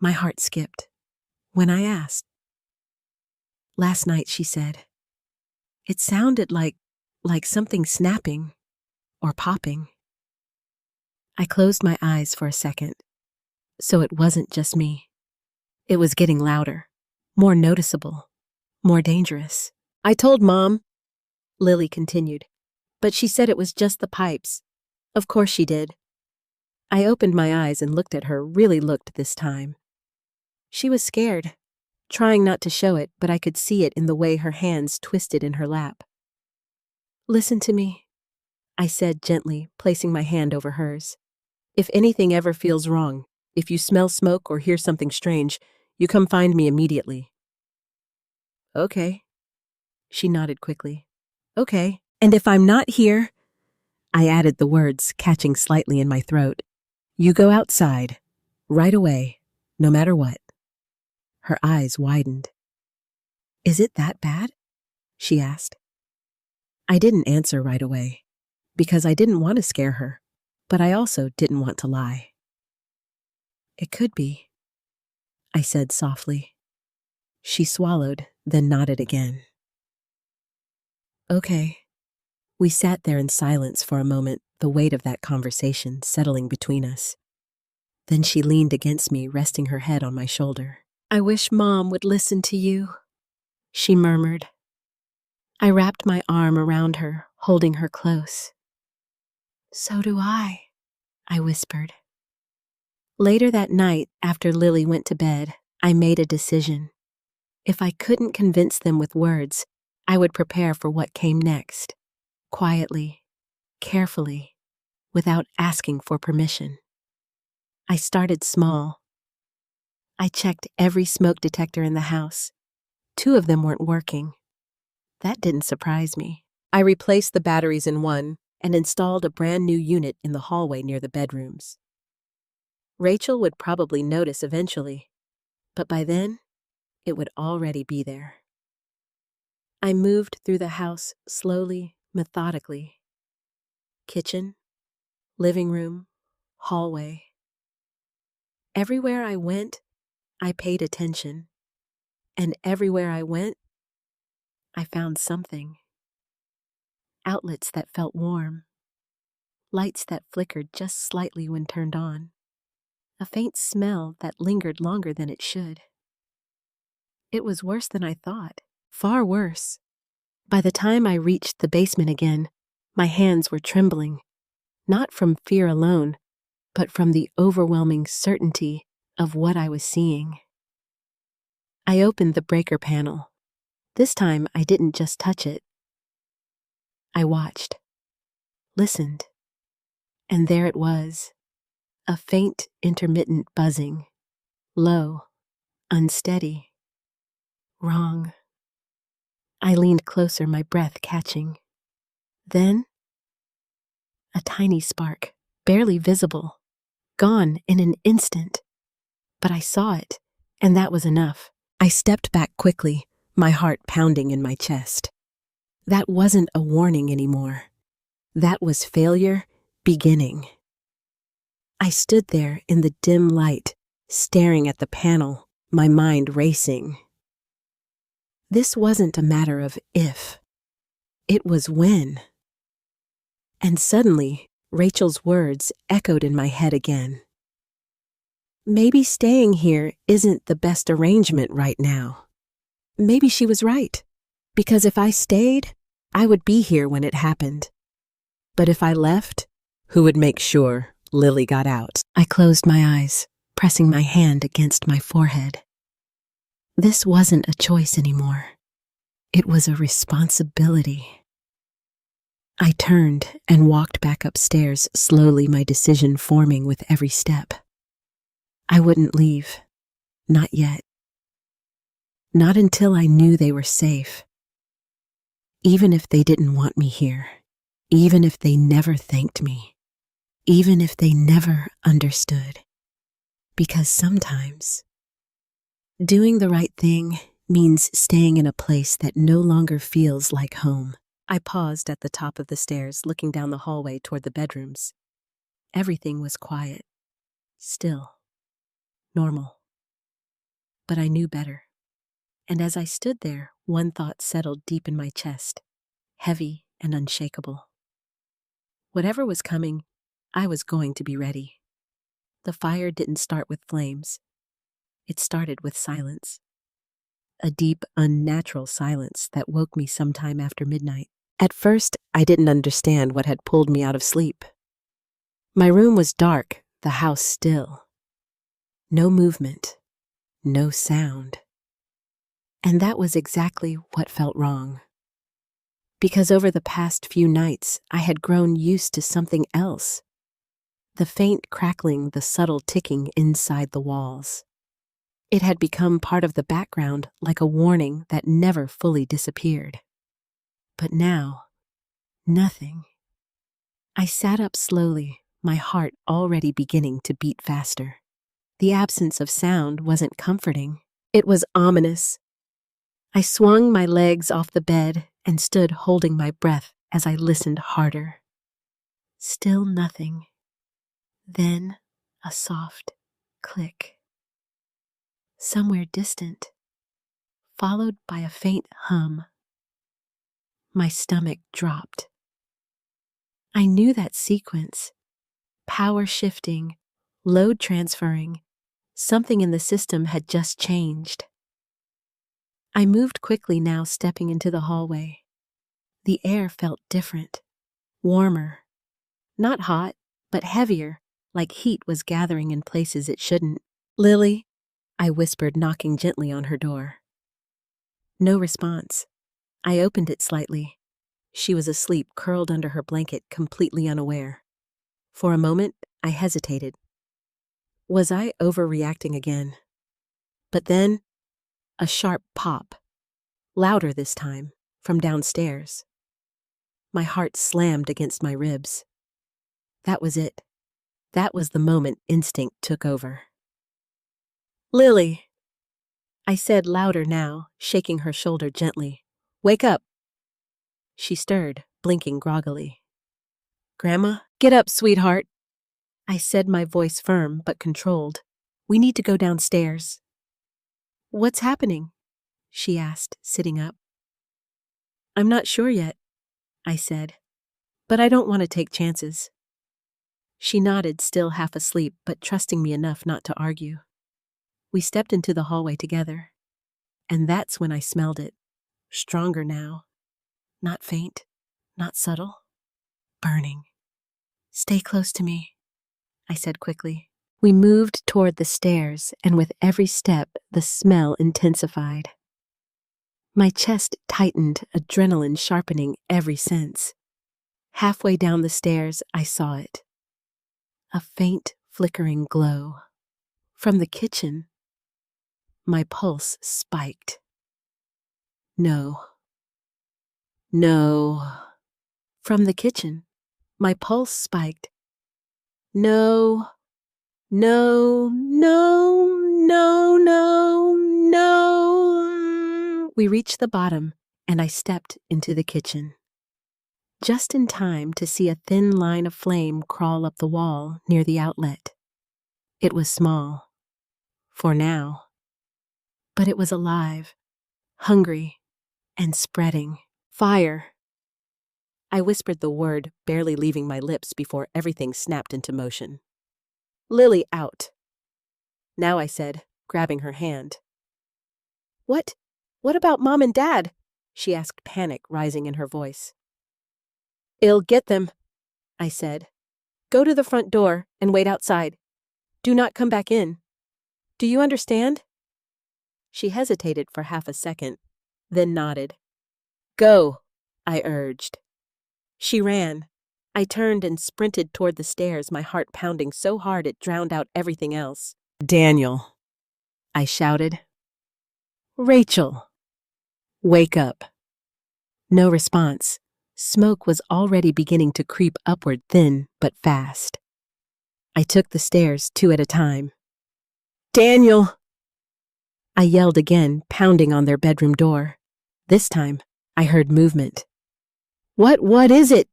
My heart skipped. "When I asked?" "Last night," she said. It sounded like something snapping or popping. I closed my eyes for a second, so it wasn't just me. It was getting louder, more noticeable, more dangerous. I told Mom, Lily continued, but she said it was just the pipes. Of course she did. I opened my eyes and looked at her, really looked this time. She was scared, trying not to show it, but I could see it in the way her hands twisted in her lap. Listen to me, I said gently, placing my hand over hers. If anything ever feels wrong, if you smell smoke or hear something strange, you come find me immediately. Okay. She nodded quickly. Okay. And if I'm not here, I added the words, catching slightly in my throat, you go outside, right away, no matter what. Her eyes widened. Is it that bad? She asked. I didn't answer right away, because I didn't want to scare her, but I also didn't want to lie. It could be, I said softly. She swallowed, then nodded again. Okay. We sat there in silence for a moment, the weight of that conversation settling between us. Then she leaned against me, resting her head on my shoulder. I wish Mom would listen to you, she murmured. I wrapped my arm around her, holding her close. So do I whispered. Later that night, after Lily went to bed, I made a decision. If I couldn't convince them with words, I would prepare for what came next, quietly, carefully, without asking for permission. I started small. I checked every smoke detector in the house. 2 of them weren't working. That didn't surprise me. I replaced the batteries in one and installed a brand new unit in the hallway near the bedrooms. Rachel would probably notice eventually, but by then, it would already be there. I moved through the house slowly, methodically. Kitchen, living room, hallway. Everywhere I went, I paid attention. And everywhere I went, I found something. Outlets that felt warm. Lights that flickered just slightly when turned on. A faint smell that lingered longer than it should. It was worse than I thought. Far worse. By the time I reached the basement again, my hands were trembling, not from fear alone, but from the overwhelming certainty of what I was seeing. I opened the breaker panel. This time I didn't just touch it. I watched, listened, and there it was, a faint, intermittent buzzing, low, unsteady, wrong. I leaned closer, my breath catching. Then, a tiny spark, barely visible, gone in an instant. But I saw it, and that was enough. I stepped back quickly, my heart pounding in my chest. That wasn't a warning anymore. That was failure beginning. I stood there in the dim light, staring at the panel, my mind racing. This wasn't a matter of if. It was when. And suddenly, Rachel's words echoed in my head again. Maybe staying here isn't the best arrangement right now. Maybe she was right, because if I stayed, I would be here when it happened. But if I left, who would make sure Lily got out? I closed my eyes, pressing my hand against my forehead. This wasn't a choice anymore. It was a responsibility. I turned and walked back upstairs, slowly, my decision forming with every step. I wouldn't leave. Not yet. Not until I knew they were safe. Even if they didn't want me here. Even if they never thanked me. Even if they never understood. Because sometimes, doing the right thing means staying in a place that no longer feels like home. I paused at the top of the stairs, looking down the hallway toward the bedrooms. Everything was quiet, still, normal. But I knew better. And as I stood there, one thought settled deep in my chest. heavy and unshakable. Whatever was coming, I was going to be ready. The fire didn't start with flames. It started with silence. A deep, unnatural silence that woke me sometime after midnight. At first, I didn't understand what had pulled me out of sleep. My room was dark, the house still. No movement, no sound. And that was exactly what felt wrong. Because over the past few nights, I had grown used to something else. The faint crackling, the subtle ticking inside the walls. It had become part of the background, like a warning that never fully disappeared. But now, nothing. I sat up slowly, my heart already beginning to beat faster. The absence of sound wasn't comforting. It was ominous. I swung my legs off the bed and stood holding my breath as I listened harder. Still nothing. Then a soft click. Somewhere distant, followed by a faint hum. My stomach dropped. I knew that sequence. Power shifting, load transferring. Something in the system had just changed. I moved quickly now, stepping into the hallway. The air felt different, warmer. Not hot, but heavier, like heat was gathering in places it shouldn't. "Lily," I whispered, knocking gently on her door. No response. I opened it slightly. She was asleep, curled under her blanket, completely unaware. For a moment, I hesitated. Was I overreacting again? But then, a sharp pop, louder this time, from downstairs. My heart slammed against my ribs. That was it. That was the moment instinct took over. "Lily," I said louder now, shaking her shoulder gently. "Wake up." She stirred, blinking groggily. "Grandma, get up, sweetheart," I said, my voice firm but controlled. "We need to go downstairs." "What's happening?" she asked, sitting up. "I'm not sure yet," I said, "but I don't want to take chances." She nodded, still half asleep, but trusting me enough not to argue. We stepped into the hallway together, and that's when I smelled it. Stronger now. Not faint, not subtle. Burning. "Stay close to me," I said quickly. We moved toward the stairs, and with every step, the smell intensified. My chest tightened, adrenaline sharpening every sense. Halfway down the stairs, I saw it. A faint, flickering glow. From the kitchen, my pulse spiked. No. From the kitchen, my pulse spiked. No. We reached the bottom, and I stepped into the kitchen. Just in time to see a thin line of flame crawl up the wall near the outlet. It was small, for now, but it was alive, hungry, and spreading. "Fire." I whispered the word, barely leaving my lips before everything snapped into motion. "Lily, out." Now I said, grabbing her hand. What about Mom and Dad?" she asked, panic rising in her voice. "I'll get them," I said. "Go to the front door and wait outside. Do not come back in. Do you understand?" She hesitated for half a second, then nodded. "Go," I urged. She ran. I turned and sprinted toward the stairs, my heart pounding so hard it drowned out everything else. "Daniel," I shouted. "Rachel, wake up." No response. Smoke was already beginning to creep upward, thin but fast. I took the stairs 2 at a time. "Daniel!" I yelled again, pounding on their bedroom door. This time, I heard movement. What is it?"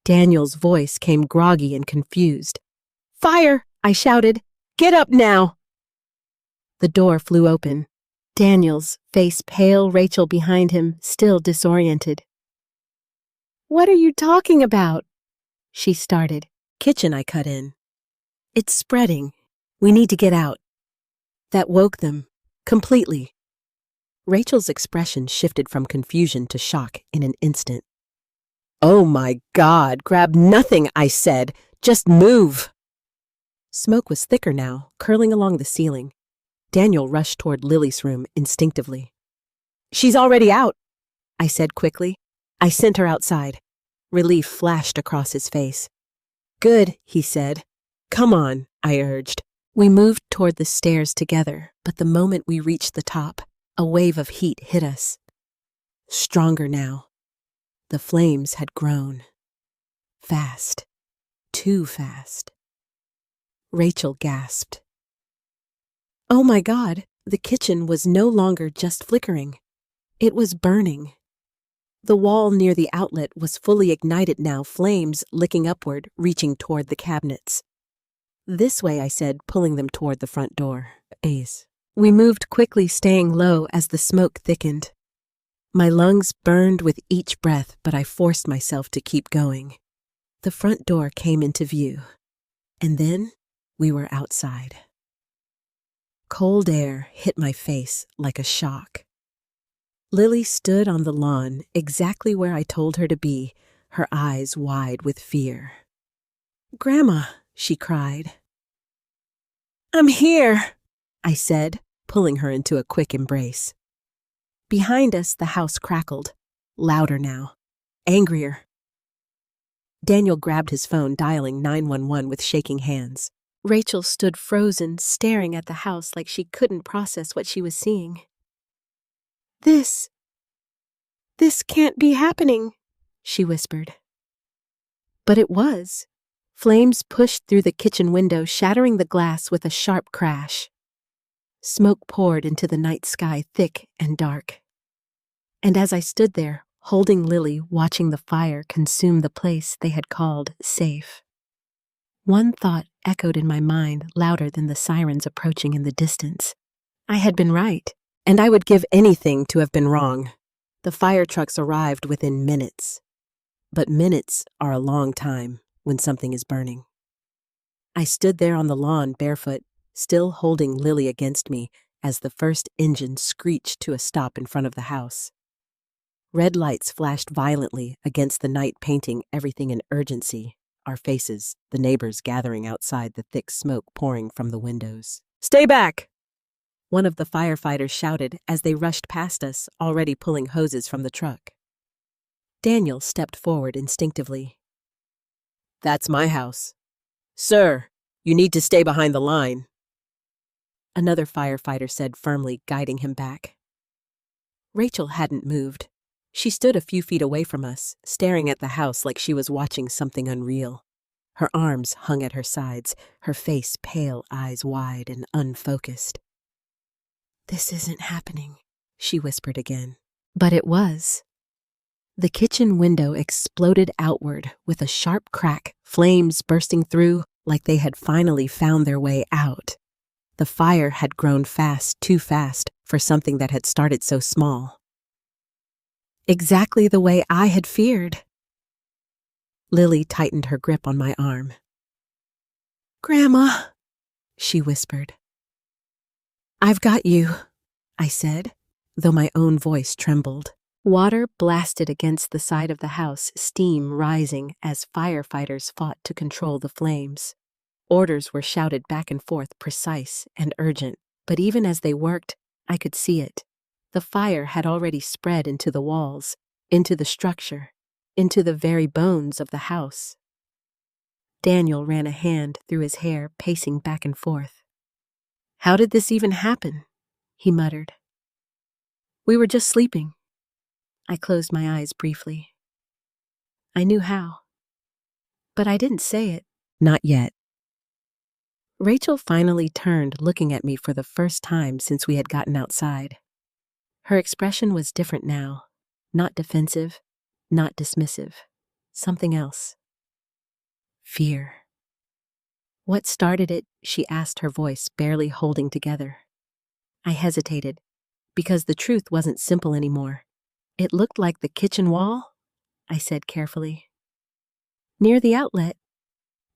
Daniel's voice came groggy and confused. "Fire!" I shouted. "Get up now!" The door flew open. Daniel's face pale, Rachel behind him, still disoriented. What are you talking about? She started. Kitchen, I cut in. It's spreading. We need to get out. That woke them. Completely. Rachel's expression shifted from confusion to shock in an instant. Oh my God, grab nothing, I said. Just move. Smoke was thicker now, curling along the ceiling. Daniel rushed toward Lily's room instinctively. She's already out, I said quickly. I sent her outside. Relief flashed across his face. Good, he said. Come on, I urged. We moved toward the stairs together, but the moment we reached the top, a wave of heat hit us. Stronger now. The flames had grown. Fast. Too fast. Rachel gasped. Oh my God, the kitchen was no longer just flickering. It was burning. The wall near the outlet was fully ignited now, flames licking upward, reaching toward the cabinets. This way, I said, pulling them toward the front door. We moved quickly, staying low as the smoke thickened. My lungs burned with each breath, but I forced myself to keep going. The front door came into view, and then we were outside. Cold air hit my face like a shock. Lily stood on the lawn, exactly where I told her to be, her eyes wide with fear. Grandma, she cried. I'm here, I said, pulling her into a quick embrace. Behind us, the house crackled, louder now, angrier. Daniel grabbed his phone, dialing 911 with shaking hands. Rachel stood frozen, staring at the house like she couldn't process what she was seeing. This can't be happening, she whispered. But it was. Flames pushed through the kitchen window, shattering the glass with a sharp crash. Smoke poured into the night sky, thick and dark. And as I stood there, holding Lily, watching the fire consume the place they had called safe, one thought echoed in my mind louder than the sirens approaching in the distance. I had been right, and I would give anything to have been wrong. The fire trucks arrived within minutes. But minutes are a long time when something is burning. I stood there on the lawn barefoot, still holding Lily against me as the first engine screeched to a stop in front of the house. Red lights flashed violently against the night, painting everything in urgency, our faces, the neighbors gathering outside, the thick smoke pouring from the windows. Stay back! One of the firefighters shouted as they rushed past us, already pulling hoses from the truck. Daniel stepped forward instinctively. That's my house. Sir, you need to stay behind the line. Another firefighter said firmly, guiding him back. Rachel hadn't moved. She stood a few feet away from us, staring at the house like she was watching something unreal. Her arms hung at her sides, her face pale, eyes wide and unfocused. This isn't happening, she whispered again. But it was. The kitchen window exploded outward with a sharp crack, flames bursting through like they had finally found their way out. The fire had grown fast, too fast for something that had started so small. Exactly the way I had feared. Lily tightened her grip on my arm. Grandma, she whispered. I've got you, I said, though my own voice trembled. Water blasted against the side of the house, steam rising as firefighters fought to control the flames. Orders were shouted back and forth, precise and urgent, but even as they worked, I could see it. The fire had already spread into the walls, into the structure, into the very bones of the house. Daniel ran a hand through his hair, pacing back and forth. How did this even happen? He muttered. We were just sleeping. I closed my eyes briefly. I knew how. But I didn't say it. Not yet. Rachel finally turned, looking at me for the first time since we had gotten outside. Her expression was different now. Not defensive, not dismissive. Something else. Fear. What started it? She asked, her voice barely holding together. I hesitated, because the truth wasn't simple anymore. It looked like the kitchen wall. I said carefully. Near the outlet.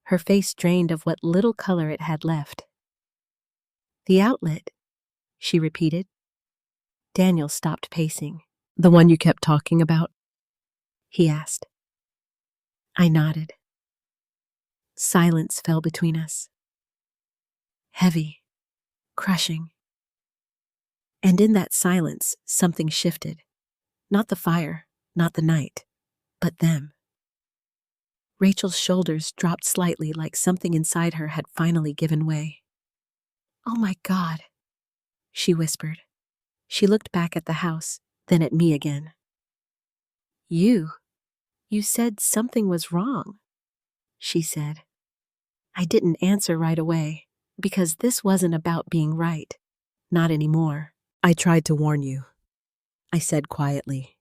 Her face drained of what little color it had left. The outlet, she repeated. Daniel stopped pacing. The one you kept talking about? He asked. I nodded. Silence fell between us. Heavy, crushing. And in that silence, something shifted. Not the fire, not the night, but them. Rachel's shoulders dropped slightly like something inside her had finally given way. Oh my God, she whispered. She looked back at the house, then at me again. You said something was wrong, she said. I didn't answer right away, because this wasn't about being right. Not anymore. I tried to warn you, I said quietly.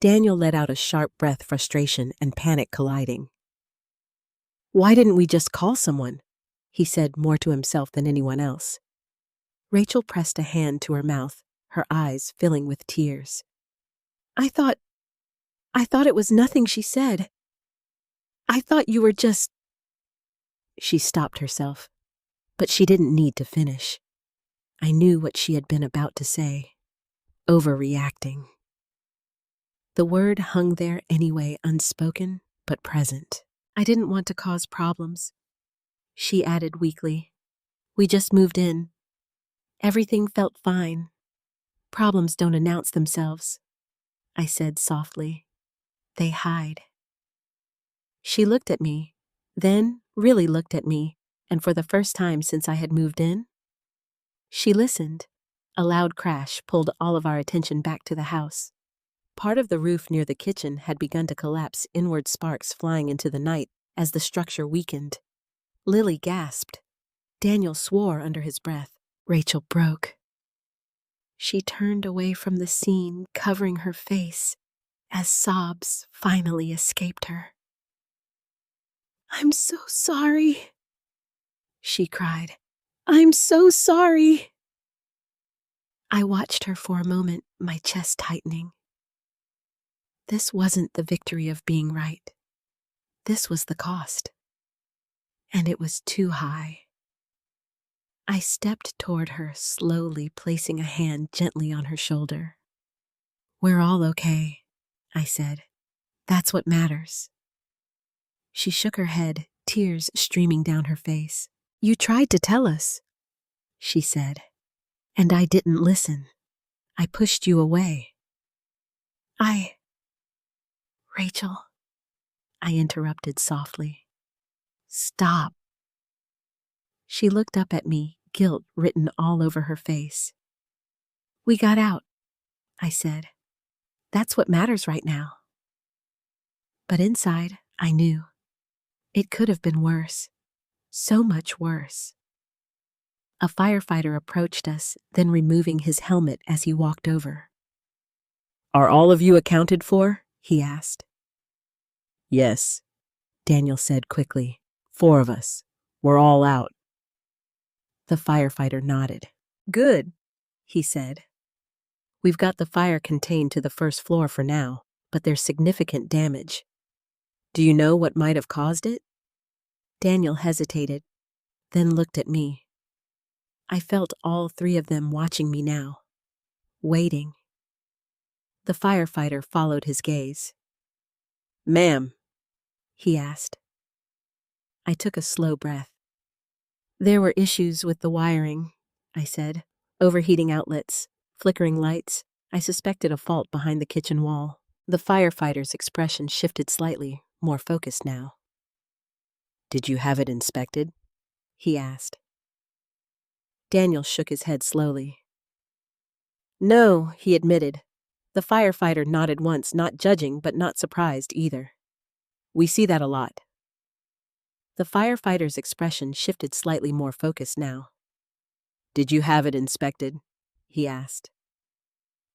Daniel let out a sharp breath, frustration and panic colliding. Why didn't we just call someone? He said, more to himself than anyone else. Rachel pressed a hand to her mouth, her eyes filling with tears. I thought it was nothing, she said. I thought you were just... She stopped herself, but she didn't need to finish. I knew what she had been about to say. Overreacting. The word hung there anyway, unspoken but present. I didn't want to cause problems, she added weakly. We just moved in. Everything felt fine. Problems don't announce themselves, I said softly. They hide. She looked at me, then really looked at me, and for the first time since I had moved in, she listened. A loud crash pulled all of our attention back to the house. Part of the roof near the kitchen had begun to collapse, inward sparks flying into the night as the structure weakened. Lily gasped. Daniel swore under his breath. Rachel broke. She turned away from the scene, covering her face, as sobs finally escaped her. I'm so sorry, she cried. I'm so sorry. I watched her for a moment, my chest tightening. This wasn't the victory of being right. This was the cost. And it was too high. I stepped toward her, slowly placing a hand gently on her shoulder. We're all okay, I said. That's what matters. She shook her head, tears streaming down her face. You tried to tell us, she said. And I didn't listen. I pushed you away. Rachel, I interrupted softly. Stop. She looked up at me, guilt written all over her face. We got out, I said. That's what matters right now. But inside, I knew. It could have been worse. So much worse. A firefighter approached us, then removing his helmet as he walked over. Are all of you accounted for? He asked. Yes, Daniel said quickly. 4 of us. We're all out. The firefighter nodded. Good, he said. We've got the fire contained to the first floor for now, but there's significant damage. Do you know what might have caused it? Daniel hesitated, then looked at me. I felt all 3 of them watching me now, waiting. The firefighter followed his gaze. Ma'am, he asked. I took a slow breath. There were issues with the wiring, I said. Overheating outlets, flickering lights. I suspected a fault behind the kitchen wall. The firefighter's expression shifted slightly, more focused now. Did you have it inspected? He asked. Daniel shook his head slowly. No, he admitted. The firefighter nodded once, not judging but not surprised either. We see that a lot. The firefighter's expression shifted slightly more focused now. Did you have it inspected? He asked.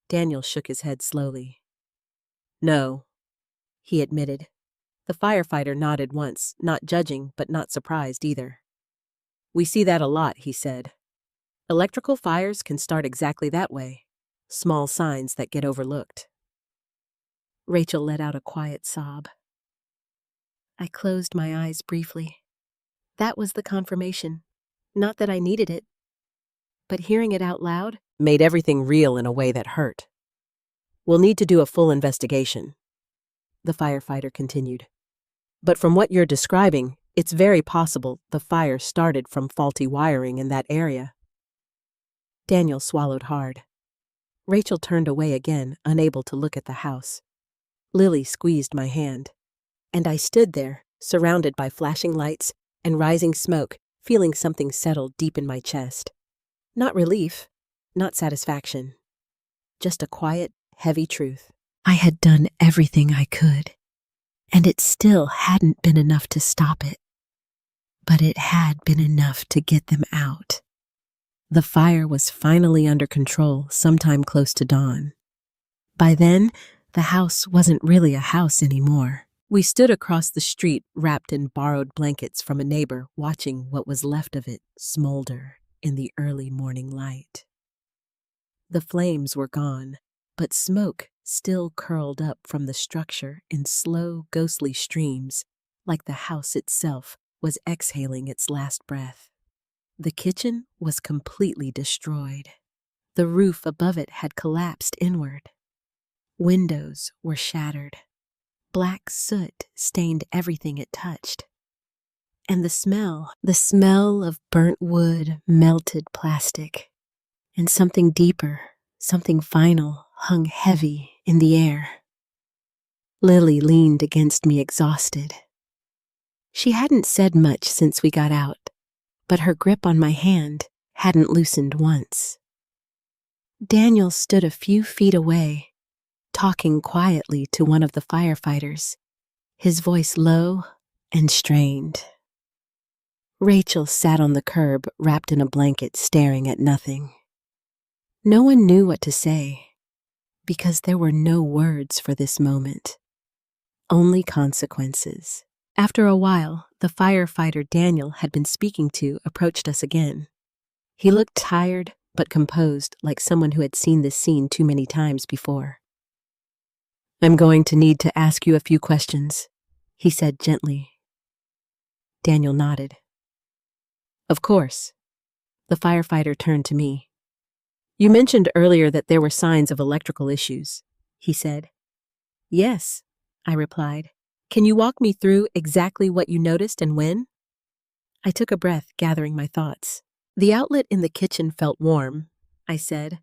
Daniel shook his head slowly. No, he admitted. The firefighter nodded once, not judging but not surprised either. We see that a lot, he said. Electrical fires can start exactly that way. Small signs that get overlooked. Rachel let out a quiet sob. I closed my eyes briefly. That was the confirmation. Not that I needed it, but hearing it out loud made everything real in a way that hurt. We'll need to do a full investigation, the firefighter continued. But from what you're describing, it's very possible the fire started from faulty wiring in that area. Daniel swallowed hard. Rachel turned away again, unable to look at the house. Lily squeezed my hand, and I stood there, surrounded by flashing lights and rising smoke, feeling something settle deep in my chest. Not relief, not satisfaction, just a quiet, heavy truth. I had done everything I could, and it still hadn't been enough to stop it. But it had been enough to get them out. The fire was finally under control sometime close to dawn. By then, the house wasn't really a house anymore. We stood across the street, wrapped in borrowed blankets from a neighbor, watching what was left of it smolder in the early morning light. The flames were gone, but smoke still curled up from the structure in slow, ghostly streams, like the house itself was exhaling its last breath. The kitchen was completely destroyed. The roof above it had collapsed inward. Windows were shattered. Black soot stained everything it touched. And the smell of burnt wood, melted plastic, and something deeper, something final, hung heavy in the air. Lily leaned against me exhausted. She hadn't said much since we got out, but her grip on my hand hadn't loosened once. Daniel stood a few feet away, talking quietly to one of the firefighters, his voice low and strained. Rachel sat on the curb, wrapped in a blanket, staring at nothing. No one knew what to say, because there were no words for this moment, only consequences. After a while, the firefighter Daniel had been speaking to approached us again. He looked tired but composed, like someone who had seen this scene too many times before. "I'm going to need to ask you a few questions," he said gently. Daniel nodded. "Of course." The firefighter turned to me. "You mentioned earlier that there were signs of electrical issues," he said. "Yes," I replied. "Can you walk me through exactly what you noticed and when?" I took a breath, gathering my thoughts. "The outlet in the kitchen felt warm," I said,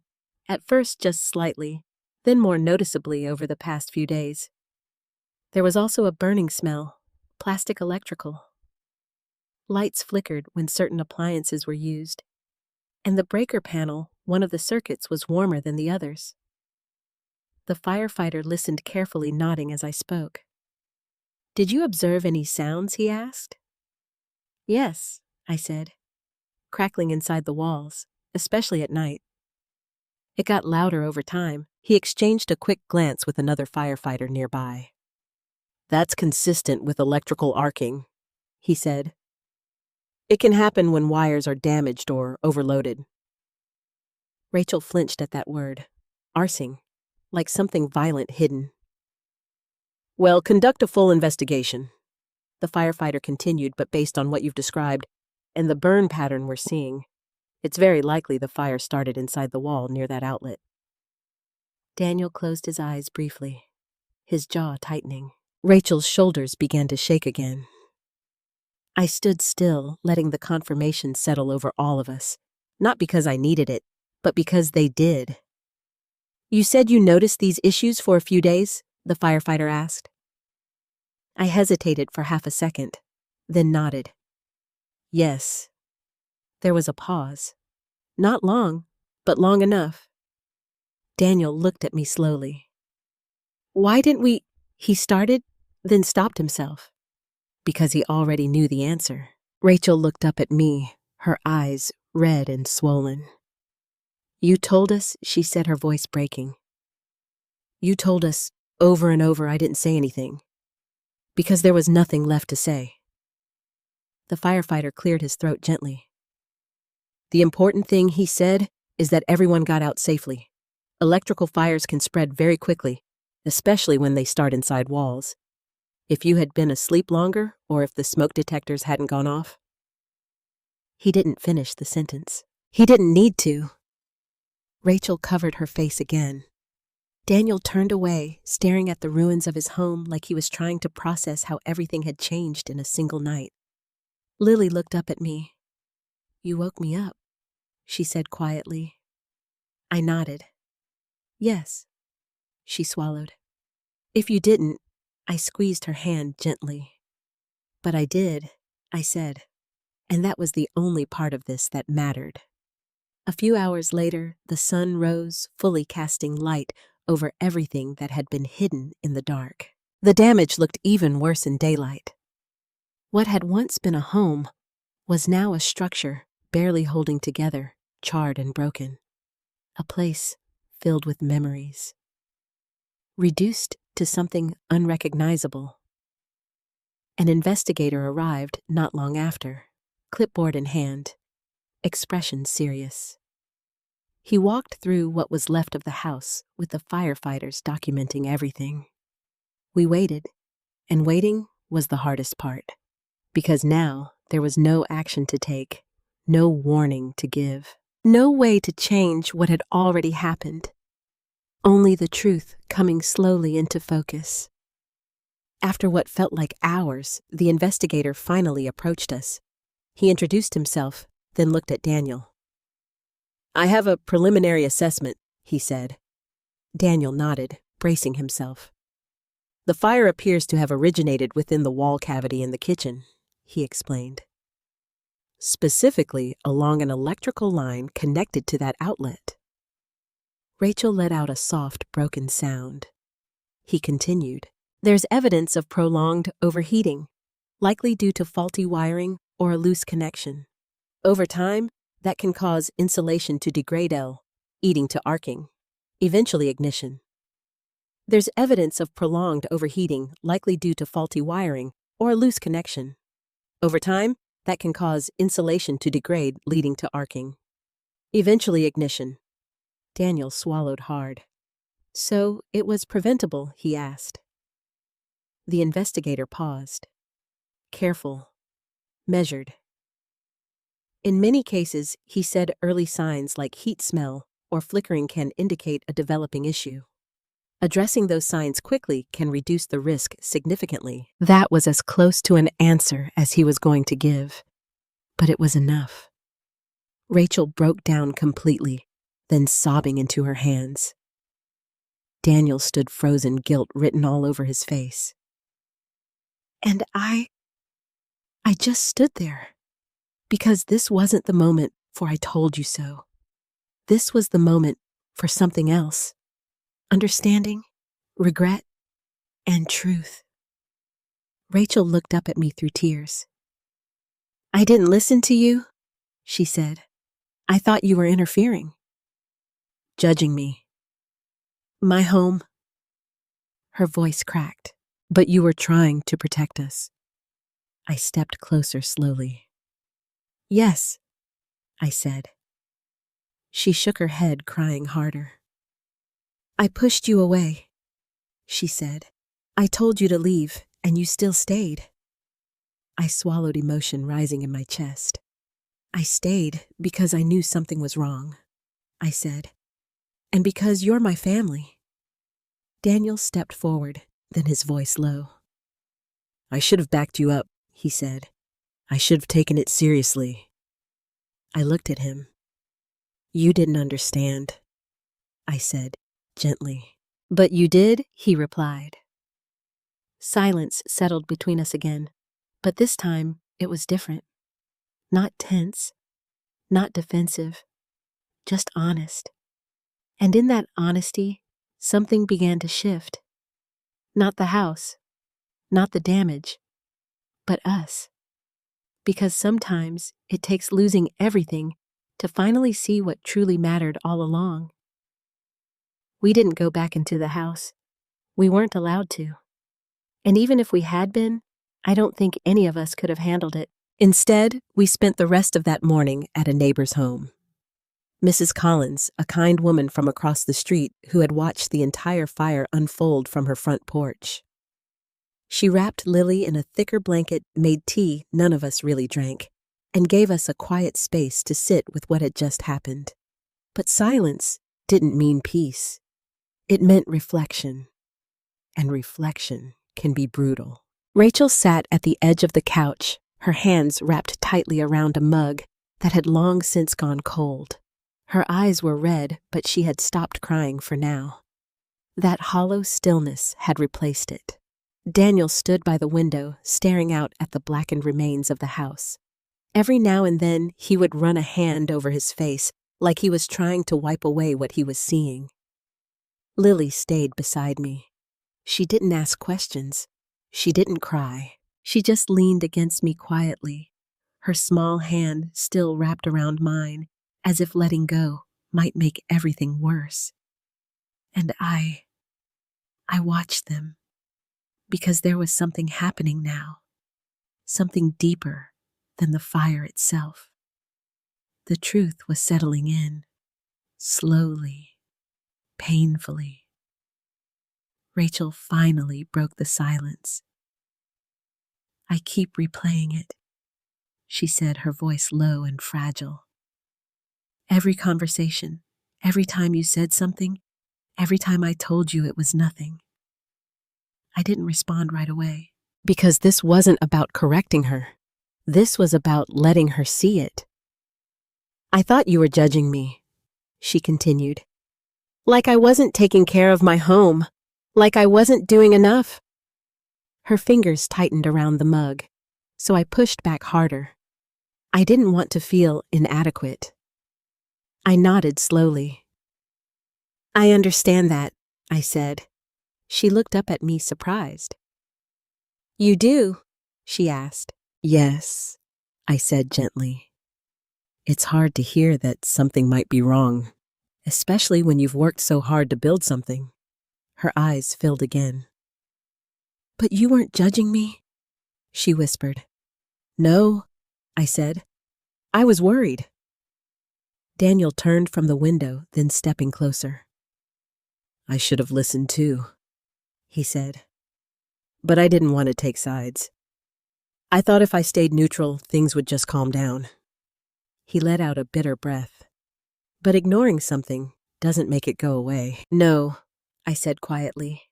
"at first just slightly, then more noticeably over the past few days. There was also a burning smell, plastic electrical. Lights flickered when certain appliances were used, and the breaker panel, one of the circuits, was warmer than the others." The firefighter listened carefully, nodding as I spoke. "Did you observe any sounds?" he asked. "Yes," I said. "Crackling inside the walls, especially at night." It got louder over time. He exchanged a quick glance with another firefighter nearby. "That's consistent with electrical arcing," he said. "It can happen when wires are damaged or overloaded." Rachel flinched at that word, arcing, like something violent hidden. "Well, conduct a full investigation," the firefighter continued, "but based on what you've described and the burn pattern we're seeing, it's very likely the fire started inside the wall near that outlet." Daniel closed his eyes briefly, his jaw tightening. Rachel's shoulders began to shake again. I stood still, letting the confirmation settle over all of us, not because I needed it, but because they did. "You said you noticed these issues for a few days?" the firefighter asked. I hesitated for half a second, then nodded. "Yes." There was a pause. Not long, but long enough. Daniel looked at me slowly. "Why didn't we—" he started, then stopped himself, because he already knew the answer. Rachel looked up at me, her eyes red and swollen. "You told us," she said, her voice breaking. "You told us over and over I didn't say anything, because there was nothing left to say." The firefighter cleared his throat gently. "The important thing," he said, "is that everyone got out safely. Electrical fires can spread very quickly, especially when they start inside walls. If you had been asleep longer, or if the smoke detectors hadn't gone off. He didn't finish the sentence. He didn't need to. Rachel covered her face again. Daniel turned away, staring at the ruins of his home like he was trying to process how everything had changed in a single night. Lily looked up at me. "You woke me up," she said quietly. I nodded. "Yes," she swallowed. "If you didn't," I squeezed her hand gently. "But I did," I said, and that was the only part of this that mattered. A few hours later, the sun rose, fully casting light over everything that had been hidden in the dark. The damage looked even worse in daylight. What had once been a home was now a structure barely holding together, charred and broken. A place filled with memories. Reduced to something unrecognizable. An investigator arrived not long after, clipboard in hand, expression serious. He walked through what was left of the house with the firefighters documenting everything. We waited, and waiting was the hardest part, because now there was no action to take, no warning to give, no way to change what had already happened. Only the truth coming slowly into focus. After what felt like hours, the investigator finally approached us. He introduced himself, then looked at Daniel. "I have a preliminary assessment," he said. Daniel nodded, bracing himself. "The fire appears to have originated within the wall cavity in the kitchen," he explained. "Specifically along an electrical line connected to that outlet." Rachel let out a soft, broken sound. He continued. "There's evidence of prolonged overheating, likely due to faulty wiring or a loose connection. Over time, that can cause insulation to degrade, leading to arcing, eventually ignition. There's evidence of prolonged overheating, likely due to faulty wiring or a loose connection. Over time, that can cause insulation to degrade, leading to arcing, eventually ignition." Daniel swallowed hard. "So it was preventable?" he asked. The investigator paused. Careful. Measured. "In many cases," he said, "early signs like heat smell or flickering can indicate a developing issue. Addressing those signs quickly can reduce the risk significantly." That was as close to an answer as he was going to give, but it was enough. Rachel broke down completely, then sobbing into her hands. Daniel stood frozen, guilt written all over his face. And I just stood there, because this wasn't the moment for "I told you so." This was the moment for something else. Understanding, regret, and truth. Rachel looked up at me through tears. "I didn't listen to you," she said. "I thought you were interfering. Judging me. My home." Her voice cracked. "But you were trying to protect us." I stepped closer slowly. "Yes," I said. She shook her head, crying harder. "I pushed you away," she said. "I told you to leave, and you still stayed." I swallowed, emotion rising in my chest. "I stayed because I knew something was wrong," I said. "And because you're my family." Daniel stepped forward, then his voice low. "I should have backed you up," he said. "I should have taken it seriously." I looked at him. "You didn't understand," I said, gently. "But you did," he replied. Silence settled between us again, but this time it was different. Not tense, not defensive, just honest. And in that honesty, something began to shift. Not the house, not the damage, but us. Because sometimes it takes losing everything to finally see what truly mattered all along. We didn't go back into the house. We weren't allowed to. And even if we had been, I don't think any of us could have handled it. Instead, we spent the rest of that morning at a neighbor's home. Mrs. Collins, a kind woman from across the street who had watched the entire fire unfold from her front porch. She wrapped Lily in a thicker blanket, made tea none of us really drank, and gave us a quiet space to sit with what had just happened. But silence didn't mean peace. It meant reflection. And reflection can be brutal. Rachel sat at the edge of the couch, her hands wrapped tightly around a mug that had long since gone cold. Her eyes were red, but she had stopped crying for now. That hollow stillness had replaced it. Daniel stood by the window, staring out at the blackened remains of the house. Every now and then, he would run a hand over his face, like he was trying to wipe away what he was seeing. Lily stayed beside me. She didn't ask questions. She didn't cry. She just leaned against me quietly, her small hand still wrapped around mine, as if letting go might make everything worse. And I watched them, because there was something happening now, something deeper than the fire itself. The truth was settling in, slowly, painfully. Rachel finally broke the silence. "I keep replaying it," she said, her voice low and fragile. "Every conversation, every time you said something, every time I told you it was nothing." I didn't respond right away, because this wasn't about correcting her. This was about letting her see it. "I thought you were judging me," she continued. "Like I wasn't taking care of my home, like I wasn't doing enough." Her fingers tightened around the mug, so I pushed back harder. I didn't want to feel inadequate. I nodded slowly. "I understand that," I said. She looked up at me surprised. "You do?" she asked. "Yes," I said gently. "It's hard to hear that something might be wrong, especially when you've worked so hard to build something." Her eyes filled again. "But you weren't judging me?" she whispered. "No," I said. "I was worried." Daniel turned from the window, then stepping closer. "I should have listened too," he said. "But I didn't want to take sides. I thought if I stayed neutral, things would just calm down." He let out a bitter breath. "But ignoring something doesn't make it go away." "No," I said quietly.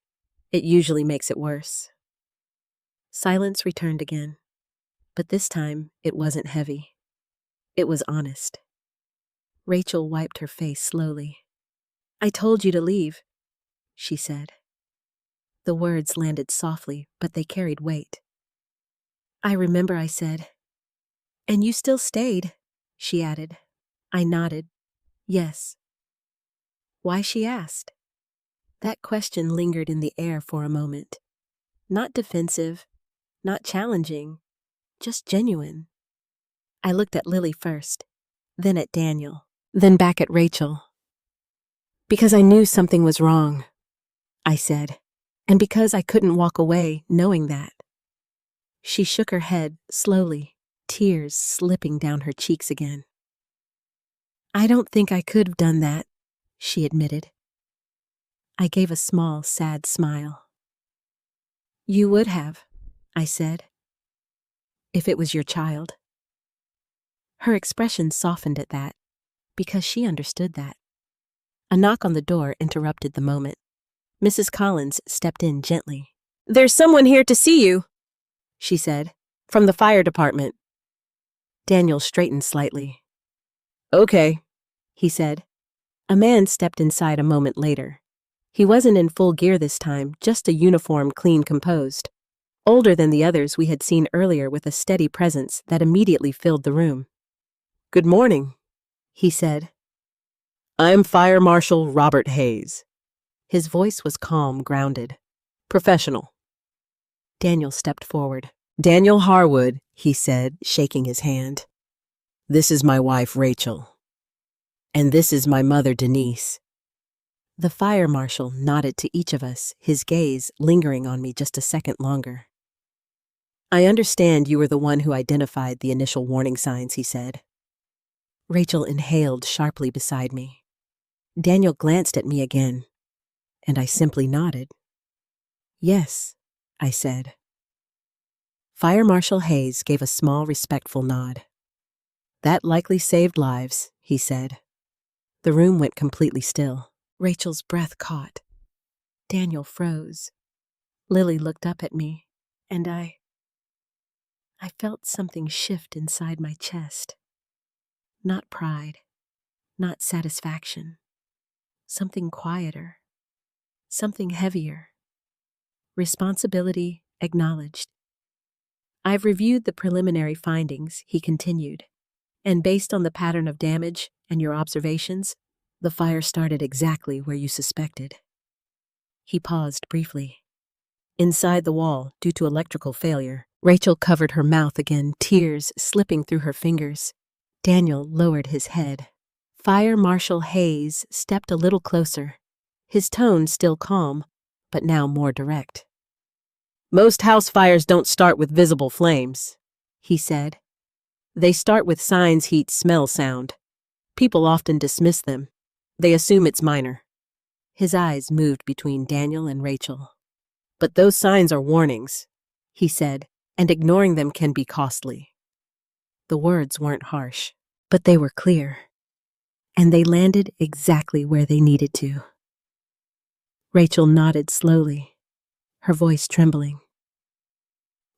"It usually makes it worse." Silence returned again, but this time it wasn't heavy. It was honest. Rachel wiped her face slowly. "I told you to leave," she said. The words landed softly, but they carried weight. "I remember," I said. "And you still stayed," she added. I nodded. "Yes." Why, she asked. That question lingered in the air for a moment. Not defensive, not challenging, just genuine. I looked at Lily first, then at Daniel, then back at Rachel. "Because I knew something was wrong," I said, "and because I couldn't walk away knowing that." She shook her head slowly, tears slipping down her cheeks again. "I don't think I could have done that," she admitted. I gave a small, sad smile. "You would have," I said, "if it was your child." Her expression softened at that, because she understood that. A knock on the door interrupted the moment. Mrs. Collins stepped in gently. "There's someone here to see you," she said, "from the fire department." Daniel straightened slightly. "Okay," he said. A man stepped inside a moment later. He wasn't in full gear this time, just a uniform clean composed. Older than the others we had seen earlier, with a steady presence that immediately filled the room. "Good morning," he said. "I'm Fire Marshal Robert Hayes." His voice was calm, grounded, professional. Daniel stepped forward. "Daniel Harwood," he said, shaking his hand. "This is my wife, Rachel. And this is my mother, Denise." The fire marshal nodded to each of us, his gaze lingering on me just a second longer. "I understand you were the one who identified the initial warning signs," he said. Rachel inhaled sharply beside me. Daniel glanced at me again, and I simply nodded. Yes, I said. Fire Marshal Hayes gave a small, respectful nod. That likely saved lives, he said. The room went completely still. Rachel's breath caught. Daniel froze. Lily looked up at me, and I felt something shift inside my chest. Not pride, not satisfaction. Something quieter, something heavier. Responsibility acknowledged. I've reviewed the preliminary findings, he continued, and based on the pattern of damage and your observations, the fire started exactly where you suspected. He paused briefly. Inside the wall, due to electrical failure, Rachel covered her mouth again, tears slipping through her fingers. Daniel lowered his head. Fire Marshal Hayes stepped a little closer, his tone still calm, but now more direct. Most house fires don't start with visible flames, he said. They start with signs, heat, smell, sound. People often dismiss them. They assume it's minor. His eyes moved between Daniel and Rachel. But those signs are warnings, he said, and ignoring them can be costly. The words weren't harsh, but they were clear, and they landed exactly where they needed to. Rachel nodded slowly, her voice trembling.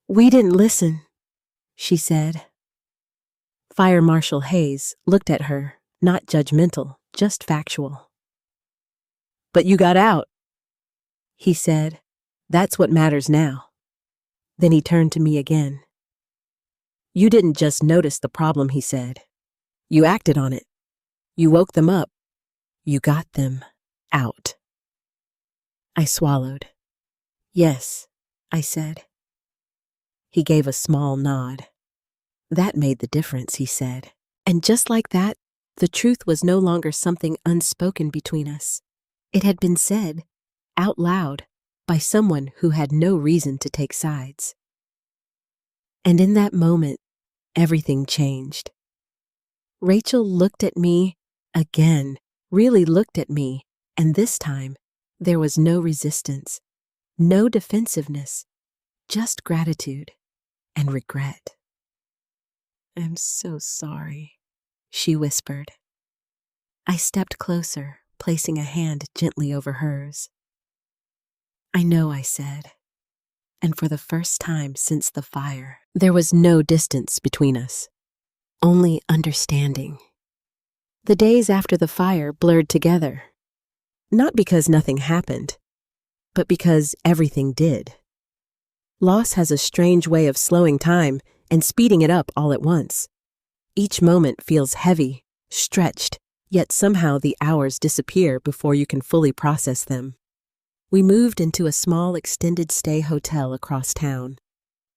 We didn't listen, she said. Fire Marshal Hayes looked at her, not judgmental, just factual. But you got out, he said. That's what matters now. Then he turned to me again. You didn't just notice the problem, he said. You acted on it. You woke them up. You got them out. I swallowed. Yes, I said. He gave a small nod. That made the difference, he said. And just like that, the truth was no longer something unspoken between us. It had been said, out loud, by someone who had no reason to take sides. And in that moment, everything changed. Rachel looked at me again, really looked at me, and this time, there was no resistance, no defensiveness, just gratitude and regret. I'm so sorry, she whispered. I stepped closer, placing a hand gently over hers. I know, I said, and for the first time since the fire, there was no distance between us, only understanding. The days after the fire blurred together, not because nothing happened, but because everything did. Loss has a strange way of slowing time and speeding it up all at once. Each moment feels heavy, stretched, yet somehow the hours disappear before you can fully process them. We moved into a small extended stay hotel across town.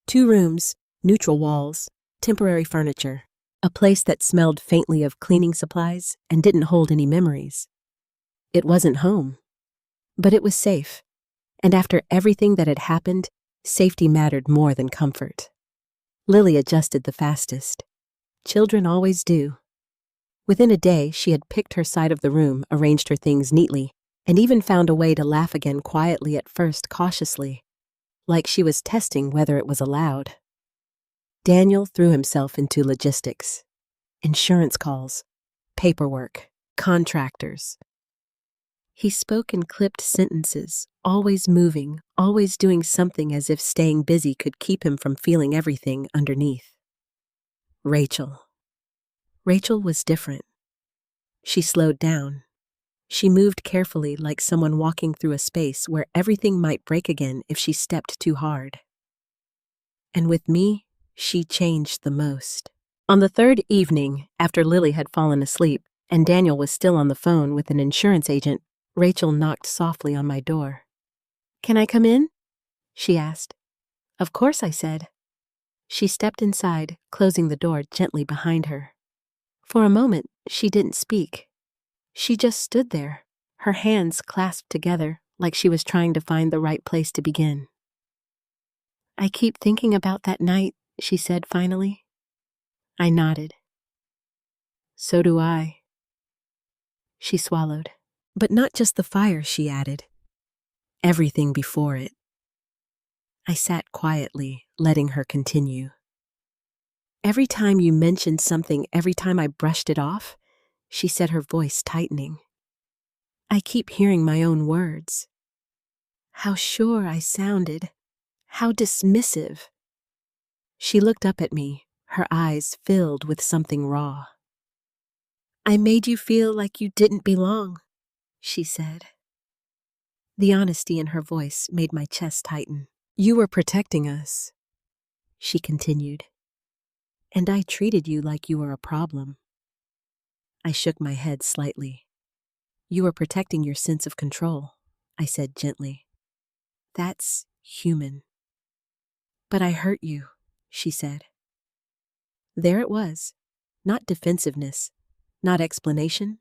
2 rooms, neutral walls, temporary furniture, a place that smelled faintly of cleaning supplies and didn't hold any memories. It wasn't home, but it was safe, and after everything that had happened, safety mattered more than comfort. Lily adjusted the fastest. Children always do. Within a day, she had picked her side of the room, arranged her things neatly, and even found a way to laugh again quietly at first, cautiously, like she was testing whether it was allowed. Daniel threw himself into logistics. Insurance calls, paperwork, contractors. He spoke in clipped sentences, always moving, always doing something as if staying busy could keep him from feeling everything underneath. Rachel was different. She slowed down. She moved carefully, like someone walking through a space where everything might break again if she stepped too hard. And with me, she changed the most. On the 3rd evening, after Lily had fallen asleep and Daniel was still on the phone with an insurance agent, Rachel knocked softly on my door. "Can I come in?" she asked. "Of course," I said. She stepped inside, closing the door gently behind her. For a moment, she didn't speak. She just stood there, her hands clasped together like she was trying to find the right place to begin. "I keep thinking about that night," she said finally. I nodded. So do I. She swallowed. But not just the fire, she added. Everything before it. I sat quietly, letting her continue. Every time you mentioned something, every time I brushed it off, she said, her voice tightening. I keep hearing my own words. How sure I sounded. How dismissive. She looked up at me, her eyes filled with something raw. I made you feel like you didn't belong, she said. The honesty in her voice made my chest tighten. You were protecting us, she continued. And I treated you like you were a problem. I shook my head slightly. You were protecting your sense of control, I said gently. That's human. But I hurt you, she said. There it was. Not defensiveness, not explanation,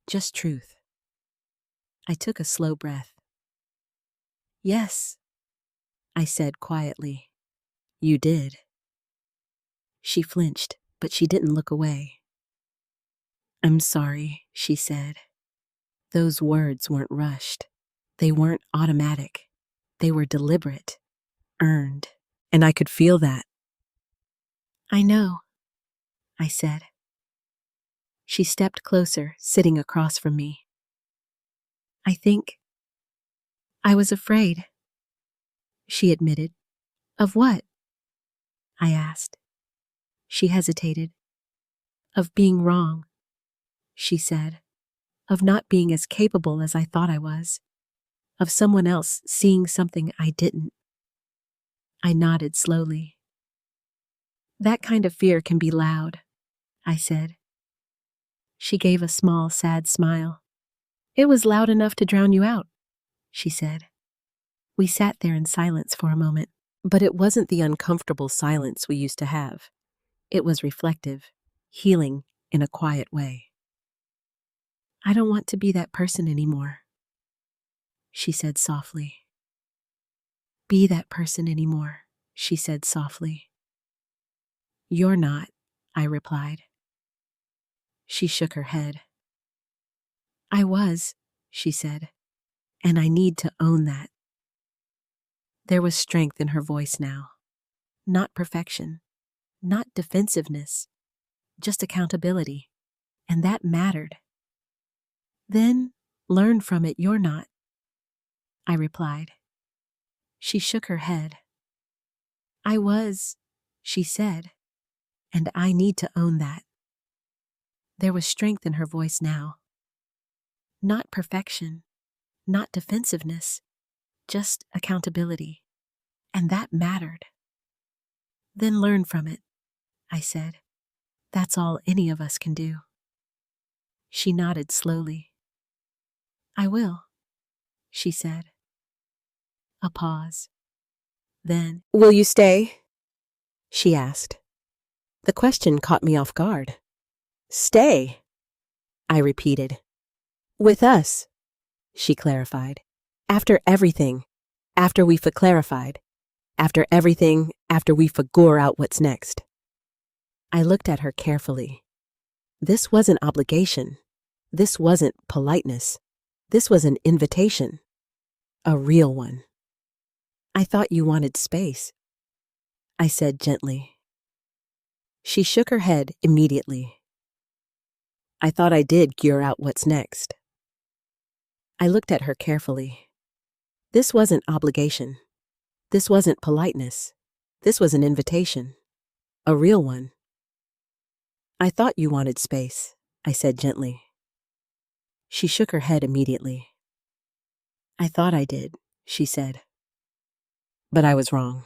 just truth. I took a slow breath. Yes, I said quietly. You did. She flinched, but she didn't look away. I'm sorry, she said. Those words weren't rushed. They weren't automatic. They were deliberate, earned, and I could feel that. I know, I said. She stepped closer, sitting across from me. I think I was afraid, she admitted. Of what? I asked. She hesitated. Of being wrong, she said. Of not being as capable as I thought I was. Of someone else seeing something I didn't. I nodded slowly. That kind of fear can be loud, I said. She gave a small, sad smile. It was loud enough to drown you out, she said. We sat there in silence for a moment, but it wasn't the uncomfortable silence we used to have. It was reflective, healing in a quiet way. I don't want to be that person anymore, she said softly. Be that person anymore, she said softly. You're not, I replied. She shook her head. I was, she said, and I need to own that. There was strength in her voice now. Not perfection, not defensiveness, just accountability, and that mattered. Then learn from it, you're not, I replied. She shook her head. I was, she said, and I need to own that. There was strength in her voice now. Not perfection, not defensiveness, just accountability, and that mattered. Then learn from it, I said. That's all any of us can do. She nodded slowly. I will, she said. A pause. Then, will you stay? She asked. The question caught me off guard. Stay, I repeated. With us, she clarified. After everything, after we've clarified, after everything, after we figure out what's next. I looked at her carefully. This wasn't obligation. This wasn't politeness. This was an invitation. A real one. I thought you wanted space, I said gently. She shook her head immediately. I thought I did gear out what's next. I looked at her carefully. This wasn't obligation. This wasn't politeness. This was an invitation. A real one. I thought you wanted space, I said gently. She shook her head immediately. I thought I did, she said. But I was wrong.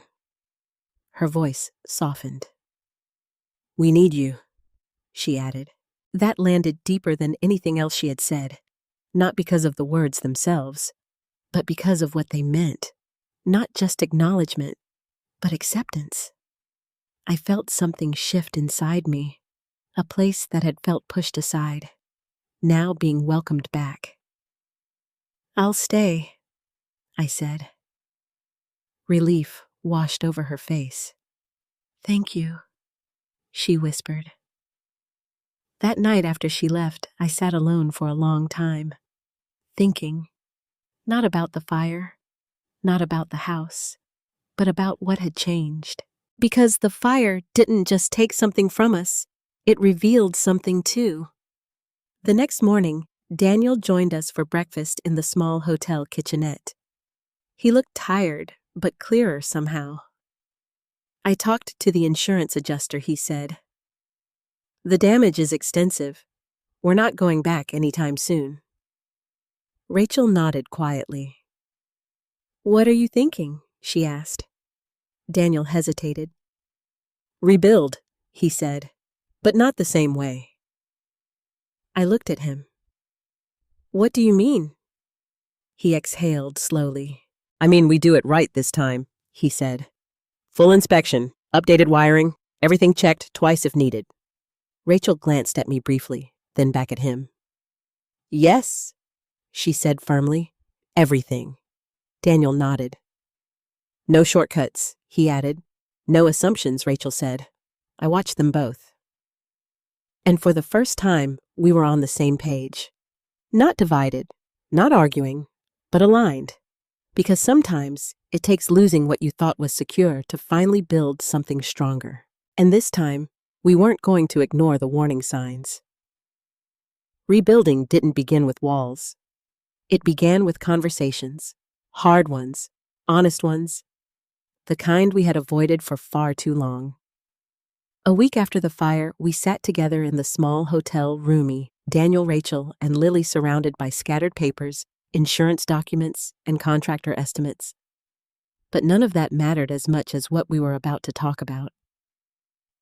Her voice softened. We need you, she added. That landed deeper than anything else she had said, not because of the words themselves, but because of what they meant. Not just acknowledgement, but acceptance. I felt something shift inside me, a place that had felt pushed aside, now being welcomed back. I'll stay, I said. Relief washed over her face. Thank you, she whispered. That night after she left, I sat alone for a long time, thinking, not about the fire, not about the house, but about what had changed. Because the fire didn't just take something from us, it revealed something too. The next morning, Daniel joined us for breakfast in the small hotel kitchenette. He looked tired, but clearer somehow. I talked to the insurance adjuster, he said. The damage is extensive. We're not going back anytime soon. Rachel nodded quietly. What are you thinking? She asked. Daniel hesitated. Rebuild, he said, but not the same way. I looked at him. What do you mean? He exhaled slowly. I mean, we do it right this time, he said. Full inspection, updated wiring, everything checked twice if needed. Rachel glanced at me briefly, then back at him. Yes, she said firmly. Everything. Daniel nodded. No shortcuts, he added. No assumptions, Rachel said. I watched them both. And for the first time, we were on the same page. Not divided, not arguing, but aligned. Because sometimes it takes losing what you thought was secure to finally build something stronger. And this time, we weren't going to ignore the warning signs. Rebuilding didn't begin with walls. It began with conversations, hard ones, honest ones, the kind we had avoided for far too long. A week after the fire, we sat together in the small hotel roomie, Daniel, Rachel, and Lily surrounded by scattered papers, insurance documents, and contractor estimates. But none of that mattered as much as what we were about to talk about.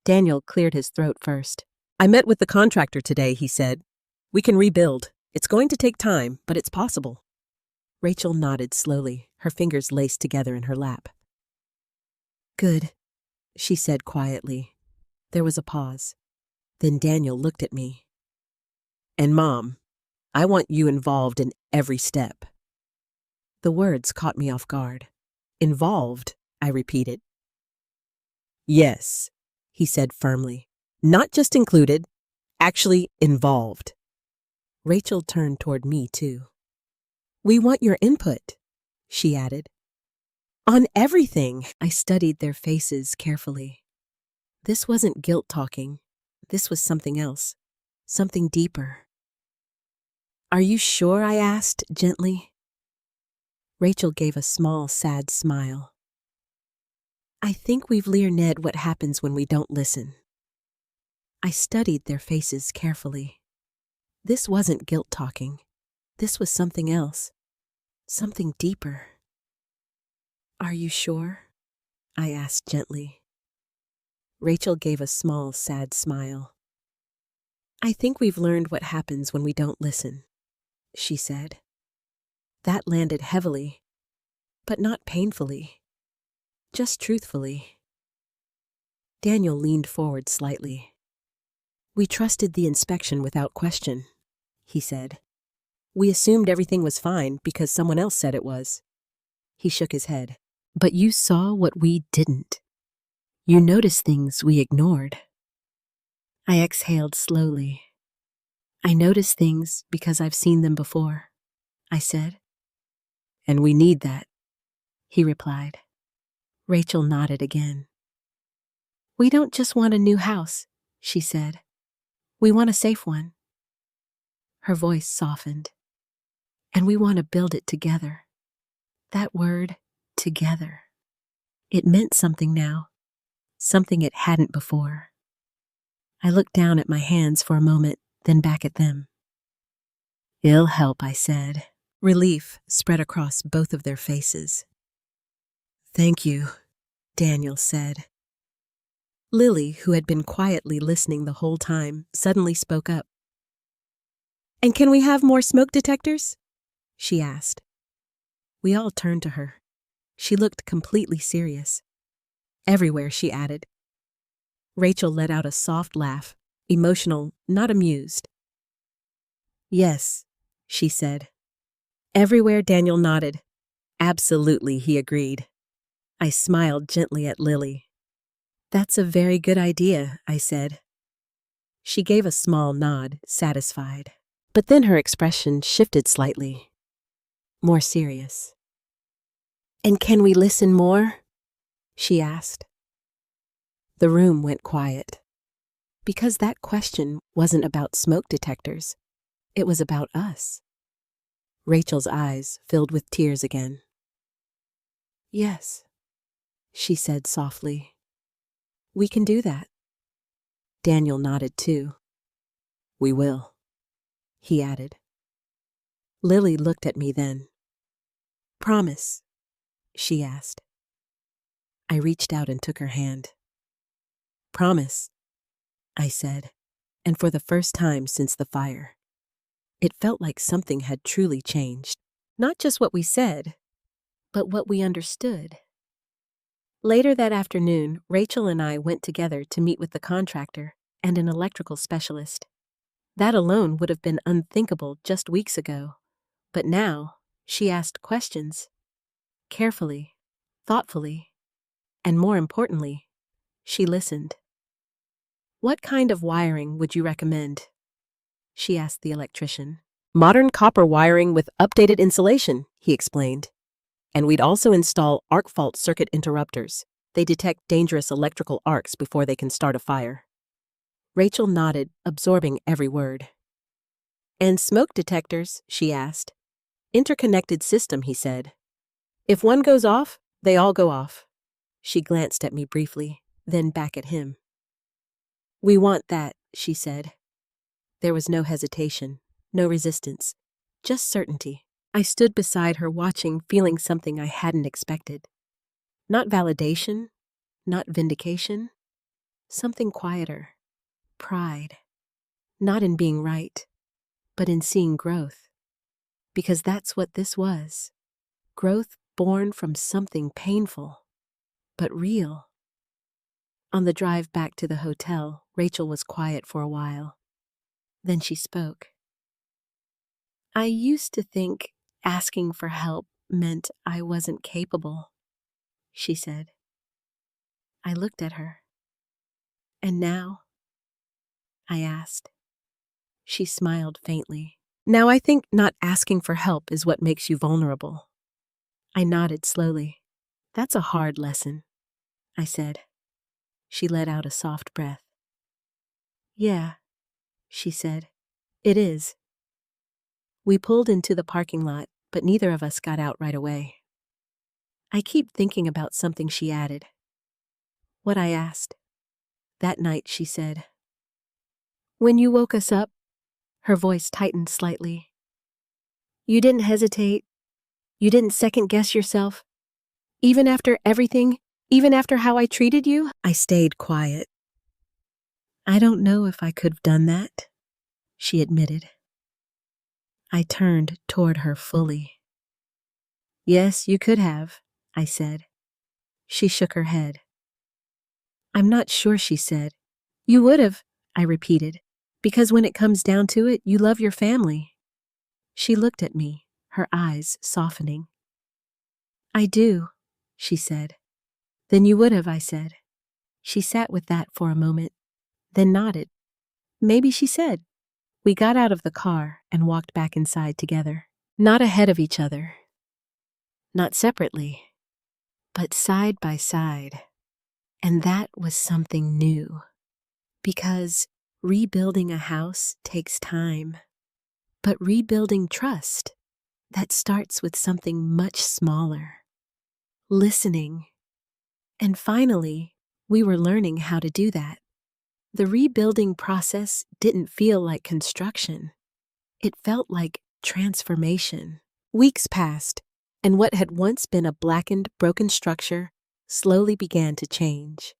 Daniel cleared his throat first. I met with the contractor today, he said. We can rebuild. It's going to take time, but it's possible. Rachel nodded slowly, her fingers laced together in her lap. Good, she said quietly. There was a pause. Then Daniel looked at me. And Mom, I want you involved in every step. The words caught me off guard. Involved, I repeated. Yes, he said firmly. Not just included, actually involved. Rachel turned toward me too. We want your input, she added. On everything. I studied their faces carefully. This wasn't guilt talking. This was something else, something deeper. Are you sure? I asked gently. Rachel gave a small, sad smile. I think we've learned what happens when we don't listen. I studied their faces carefully. This wasn't guilt talking. This was something else, something deeper. Are you sure? I asked gently. Rachel gave a small, sad smile. I think we've learned what happens when we don't listen, she said. That landed heavily, but not painfully, just truthfully. Daniel leaned forward slightly. We trusted the inspection without question, he said. We assumed everything was fine because someone else said it was. He shook his head. But you saw what we didn't. You noticed things we ignored. I exhaled slowly. I noticed things because I've seen them before, I said. And we need that, he replied. Rachel nodded again. We don't just want a new house, she said. We want a safe one. Her voice softened. And we want to build it together. That word, together. It meant something now, something it hadn't before. I looked down at my hands for a moment, then back at them. It'll help, I said. Relief spread across both of their faces. Thank you, Daniel said. Lily, who had been quietly listening the whole time, suddenly spoke up. And can we have more smoke detectors? She asked. We all turned to her. She looked completely serious. Everywhere, she added. Rachel let out a soft laugh, emotional, not amused. Yes, she said. Everywhere, Daniel nodded. Absolutely, he agreed. I smiled gently at Lily. That's a very good idea, I said. She gave a small nod, satisfied. But then her expression shifted slightly, more serious. "And can we listen more?" she asked. The room went quiet. Because that question wasn't about smoke detectors. It was about us. Rachel's eyes filled with tears again. "Yes," she said softly. "We can do that." Daniel nodded too. "We will," he added. Lily looked at me then. "Promise?" she asked. I reached out and took her hand. "Promise," I said, and for the first time since the fire. It felt like something had truly changed. Not just what we said, but what we understood. Later that afternoon, Rachel and I went together to meet with the contractor and an electrical specialist. That alone would have been unthinkable just weeks ago. But now, she asked questions. Carefully, thoughtfully, and more importantly, she listened. "What kind of wiring would you recommend?" she asked the electrician. "Modern copper wiring with updated insulation," he explained. "And we'd also install arc fault circuit interrupters. They detect dangerous electrical arcs before they can start a fire." Rachel nodded, absorbing every word. "And smoke detectors?" she asked. "Interconnected system," he said. "If one goes off, they all go off." She glanced at me briefly, then back at him. "We want that," she said. There was no hesitation, no resistance, just certainty. I stood beside her watching, feeling something I hadn't expected. Not validation, not vindication, something quieter. Pride. Not in being right, but in seeing growth. Because that's what this was. Growth born from something painful, but real. On the drive back to the hotel, Rachel was quiet for a while. Then she spoke. "I used to think asking for help meant I wasn't capable," she said. I looked at her. "And now?" I asked. She smiled faintly. "Now I think not asking for help is what makes you vulnerable." I nodded slowly. "That's a hard lesson," I said. She let out a soft breath. "Yeah," she said. "It is." We pulled into the parking lot, but neither of us got out right away. "I keep thinking about something," she added. What I asked. "That night," she said. "When you woke us up," her voice tightened slightly. "You didn't hesitate. You didn't second-guess yourself. Even after everything, even after how I treated you?" I stayed quiet. "I don't know if I could have done that," she admitted. I turned toward her fully. "Yes, you could have," I said. She shook her head. "I'm not sure," she said. "You would have," I repeated, "because when it comes down to it, you love your family." She looked at me, her eyes softening. "I do," she said. "Then you would have," I said. She sat with that for a moment, then nodded. "Maybe," she said. We got out of the car and walked back inside together. Not ahead of each other. Not separately, but side by side. And that was something new. Because rebuilding a house takes time. But rebuilding trust, that starts with something much smaller. Listening. And finally, we were learning how to do that. The rebuilding process didn't feel like construction. It felt like transformation. Weeks passed, and what had once been a blackened, broken structure slowly began to change.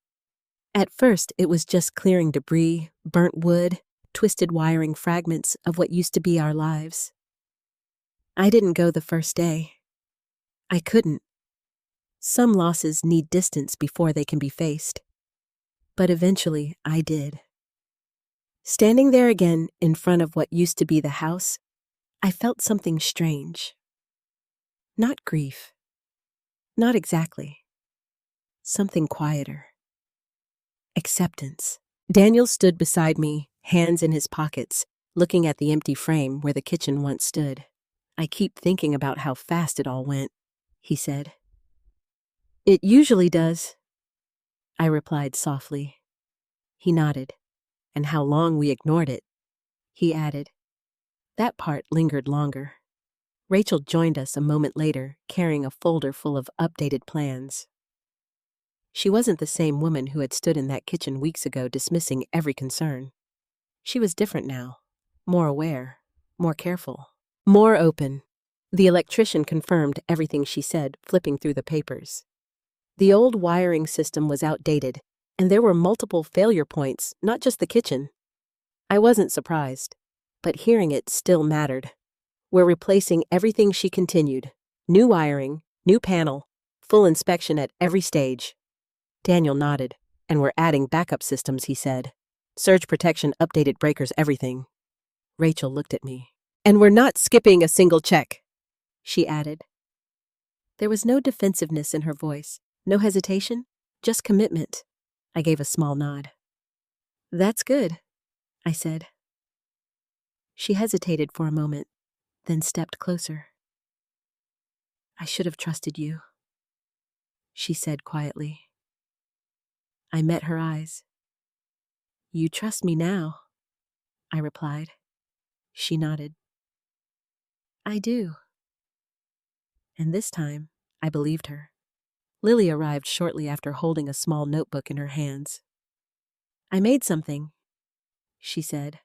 At first, it was just clearing debris, burnt wood, twisted wiring fragments of what used to be our lives. I didn't go the first day. I couldn't. Some losses need distance before they can be faced. But eventually, I did. Standing there again in front of what used to be the house, I felt something strange. Not grief. Not exactly. Something quieter. Acceptance. Daniel stood beside me, hands in his pockets, looking at the empty frame where the kitchen once stood. "I keep thinking about how fast it all went," he said. "It usually does," I replied softly. He nodded. "And how long we ignored it," he added. That part lingered longer. Rachel joined us a moment later, carrying a folder full of updated plans. She wasn't the same woman who had stood in that kitchen weeks ago dismissing every concern. She was different now, more aware, more careful, more open. The electrician confirmed everything she said, flipping through the papers. The old wiring system was outdated, and there were multiple failure points, not just the kitchen. I wasn't surprised, but hearing it still mattered. "We're replacing everything," she continued. "New wiring, new panel, full inspection at every stage." Daniel nodded. "And we're adding backup systems," he said. "Surge protection, updated breakers, everything." Rachel looked at me. "And we're not skipping a single check," she added. There was no defensiveness in her voice, no hesitation, just commitment. I gave a small nod. "That's good," I said. She hesitated for a moment, then stepped closer. "I should have trusted you," she said quietly. I met her eyes. "You trust me now," I replied. She nodded. "I do." And this time, I believed her. Lily arrived shortly after, holding a small notebook in her hands. "I made something," she said.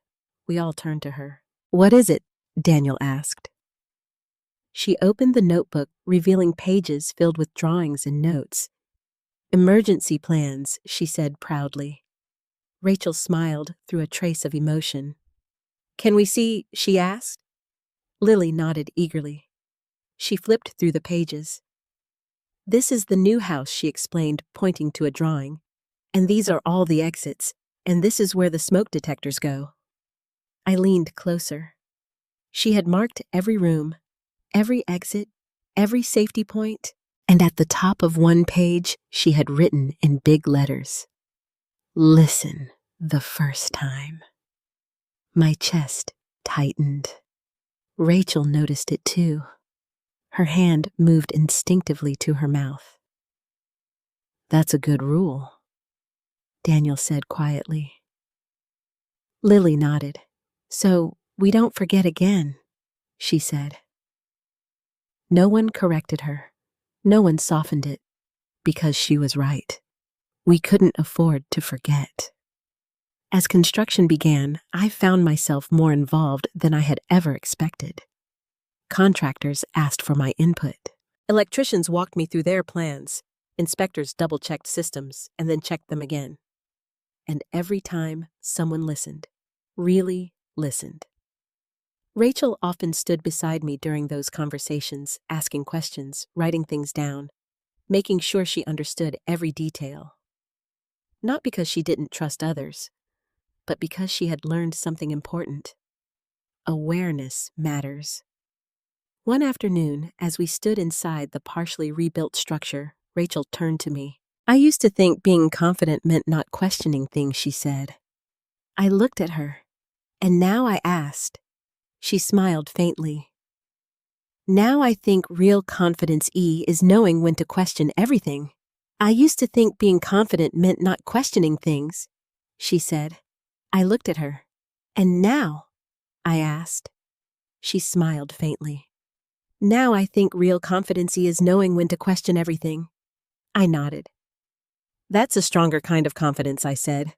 We all turned to her. "What is it?" Daniel asked. She opened the notebook, revealing pages filled with drawings and notes. "Emergency plans," she said proudly. Rachel smiled through a trace of emotion. "Can we see?" she asked. Lily nodded eagerly. She flipped through the pages. "This is the new house," she explained, pointing to a drawing. "And these are all the exits, and this is where the smoke detectors go." I leaned closer. She had marked every room, every exit, every safety point, and at the top of one page, she had written in big letters, "Listen the first time." My chest tightened. Rachel noticed it too. Her hand moved instinctively to her mouth. "That's a good rule," Daniel said quietly. Lily nodded. "So we don't forget again," she said. No one corrected her. No one softened it, because she was right. We couldn't afford to forget. As construction began, I found myself more involved than I had ever expected. Contractors asked for my input. Electricians walked me through their plans. Inspectors double-checked systems and then checked them again. And every time, someone listened. Really listened. Rachel often stood beside me during those conversations, asking questions, writing things down, making sure she understood every detail. Not because she didn't trust others, but because she had learned something important. Awareness matters. One afternoon, as we stood inside the partially rebuilt structure, Rachel turned to me. "I used to think being confident meant not questioning things," she said. I looked at her, and now I asked. She smiled faintly. "Now I think real confidence is knowing when to question everything." "I used to think being confident meant not questioning things," she said. I looked at her. "And now?" I asked. She smiled faintly. "Now I think real confidence is knowing when to question everything." I nodded. "That's a stronger kind of confidence," I said.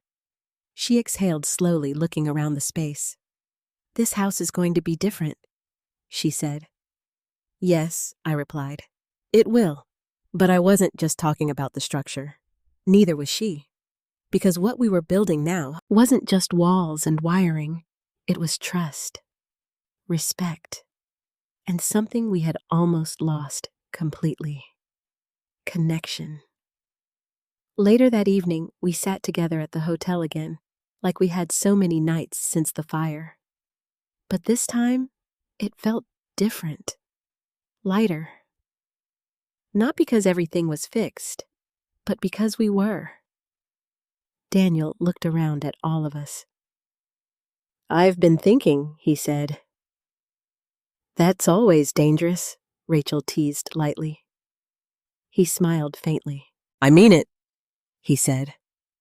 She exhaled slowly, looking around the space. "This house is going to be different," she said. "Yes," I replied. "It will." But I wasn't just talking about the structure. Neither was she. Because what we were building now wasn't just walls and wiring. It was trust, respect, and something we had almost lost completely: connection. Later that evening, we sat together at the hotel again, like we had so many nights since the fire. But this time, it felt different, lighter. Not because everything was fixed, but because we were. Daniel looked around at all of us. "I've been thinking," he said. "That's always dangerous," Rachel teased lightly. He smiled faintly. "I mean it," he said,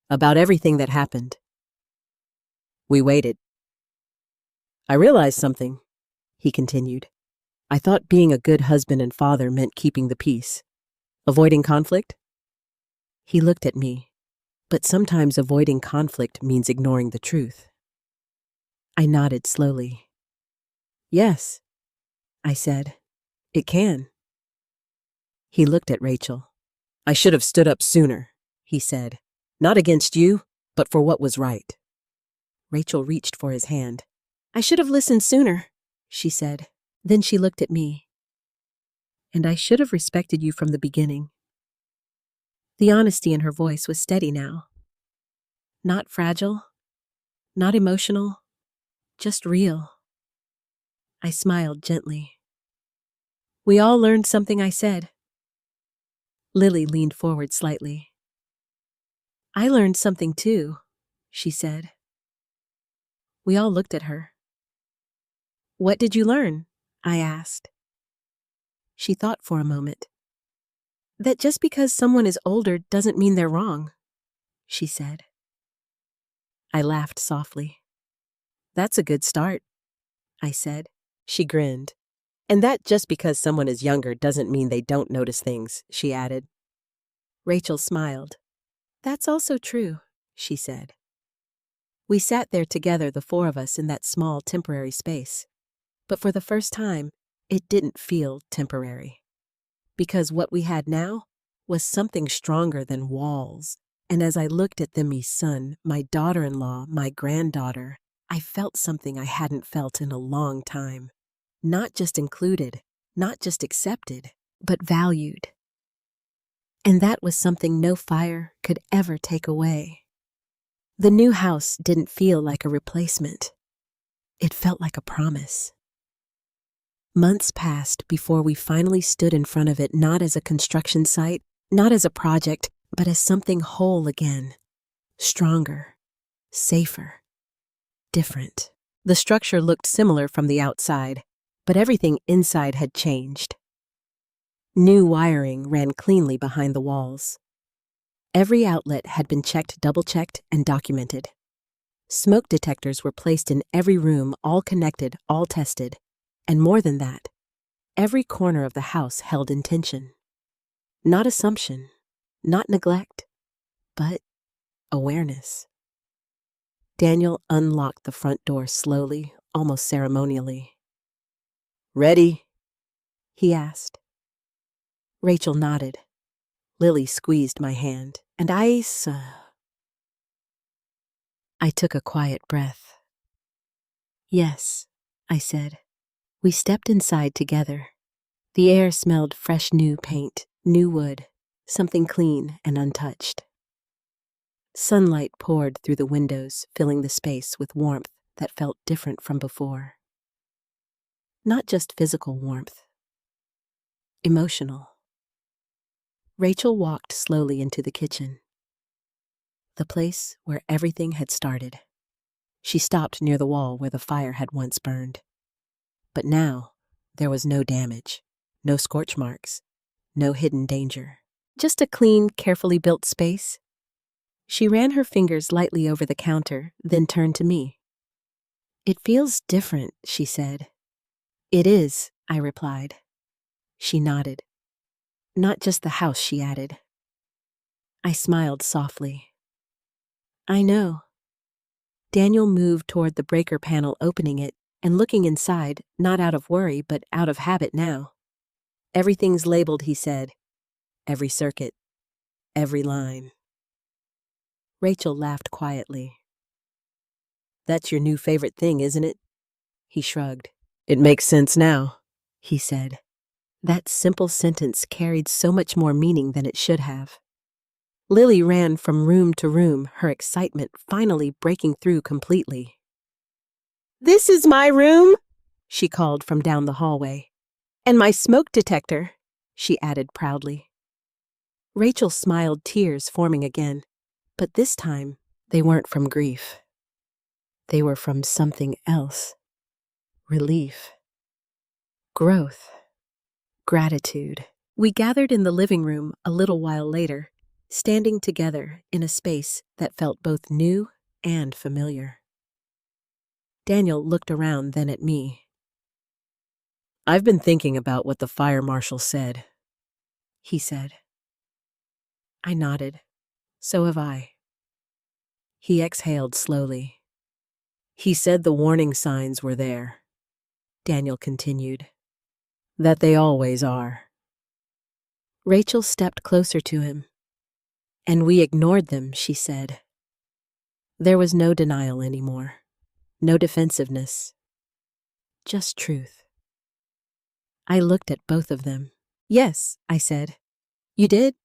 "about everything that happened." We waited. "I realized something," he continued. "I thought being a good husband and father meant keeping the peace. Avoiding conflict?" He looked at me, but sometimes avoiding conflict means ignoring the truth. I nodded slowly. "Yes," I said, "it can." He looked at Rachel. "I should have stood up sooner," he said. "Not against you, but for what was right." Rachel reached for his hand. "I should have listened sooner," she said. Then she looked at me. "And I should have respected you from the beginning." The honesty in her voice was steady now. Not fragile, not emotional, just real. I smiled gently. "We all learned something," I said. Lily leaned forward slightly. "I learned something too," she said. We all looked at her. "What did you learn?" I asked. She thought for a moment. "That just because someone is older doesn't mean they're wrong," she said. I laughed softly. "That's a good start," I said. She grinned. "And that just because someone is younger doesn't mean they don't notice things," she added. Rachel smiled. "That's also true," she said. We sat there together, the four of us, in that small temporary space. But for the first time, it didn't feel temporary. Because what we had now was something stronger than walls. And as I looked at them, my son, my daughter-in-law, my granddaughter, I felt something I hadn't felt in a long time. Not just included, not just accepted, but valued. And that was something no fire could ever take away. The new house didn't feel like a replacement. It felt like a promise. Months passed before we finally stood in front of it, not as a construction site, not as a project, but as something whole again. Stronger, safer, different. The structure looked similar from the outside, but everything inside had changed. New wiring ran cleanly behind the walls. Every outlet had been checked, double-checked, and documented. Smoke detectors were placed in every room, all connected, all tested. And more than that, every corner of the house held intention. Not assumption, not neglect, but awareness. Daniel unlocked the front door slowly, almost ceremonially. "Ready?" he asked. Rachel nodded. Lily squeezed my hand, and I took a quiet breath. "Yes," I said. We stepped inside together. The air smelled fresh new paint, new wood, something clean and untouched. Sunlight poured through the windows, filling the space with warmth that felt different from before. Not just physical warmth, emotional. Rachel walked slowly into the kitchen, the place where everything had started. She stopped near the wall where the fire had once burned. But now, there was no damage, no scorch marks, no hidden danger. Just a clean, carefully built space. She ran her fingers lightly over the counter, then turned to me. "It feels different," she said. "It is," I replied. She nodded. "Not just the house," she added. I smiled softly. "I know." Daniel moved toward the breaker panel, opening it, and looking inside, not out of worry, but out of habit now. "Everything's labeled," he said. "Every circuit, every line." Rachel laughed quietly. "That's your new favorite thing, isn't it?" He shrugged. "It makes sense now," he said. That simple sentence carried so much more meaning than it should have. Lily ran from room to room, her excitement finally breaking through completely. "This is my room," she called from down the hallway. "And my smoke detector," she added proudly. Rachel smiled, tears forming again, but this time they weren't from grief. They were from something else. Relief. Growth. Gratitude. We gathered in the living room a little while later, standing together in a space that felt both new and familiar. Daniel looked around, then at me. "I've been thinking about what the fire marshal said," he said. I nodded. "So have I." He exhaled slowly. "He said the warning signs were there," Daniel continued. "That they always are." Rachel stepped closer to him. "And we ignored them," she said. There was no denial anymore. No defensiveness. Just truth. I looked at both of them. "Yes," I said. "You did?"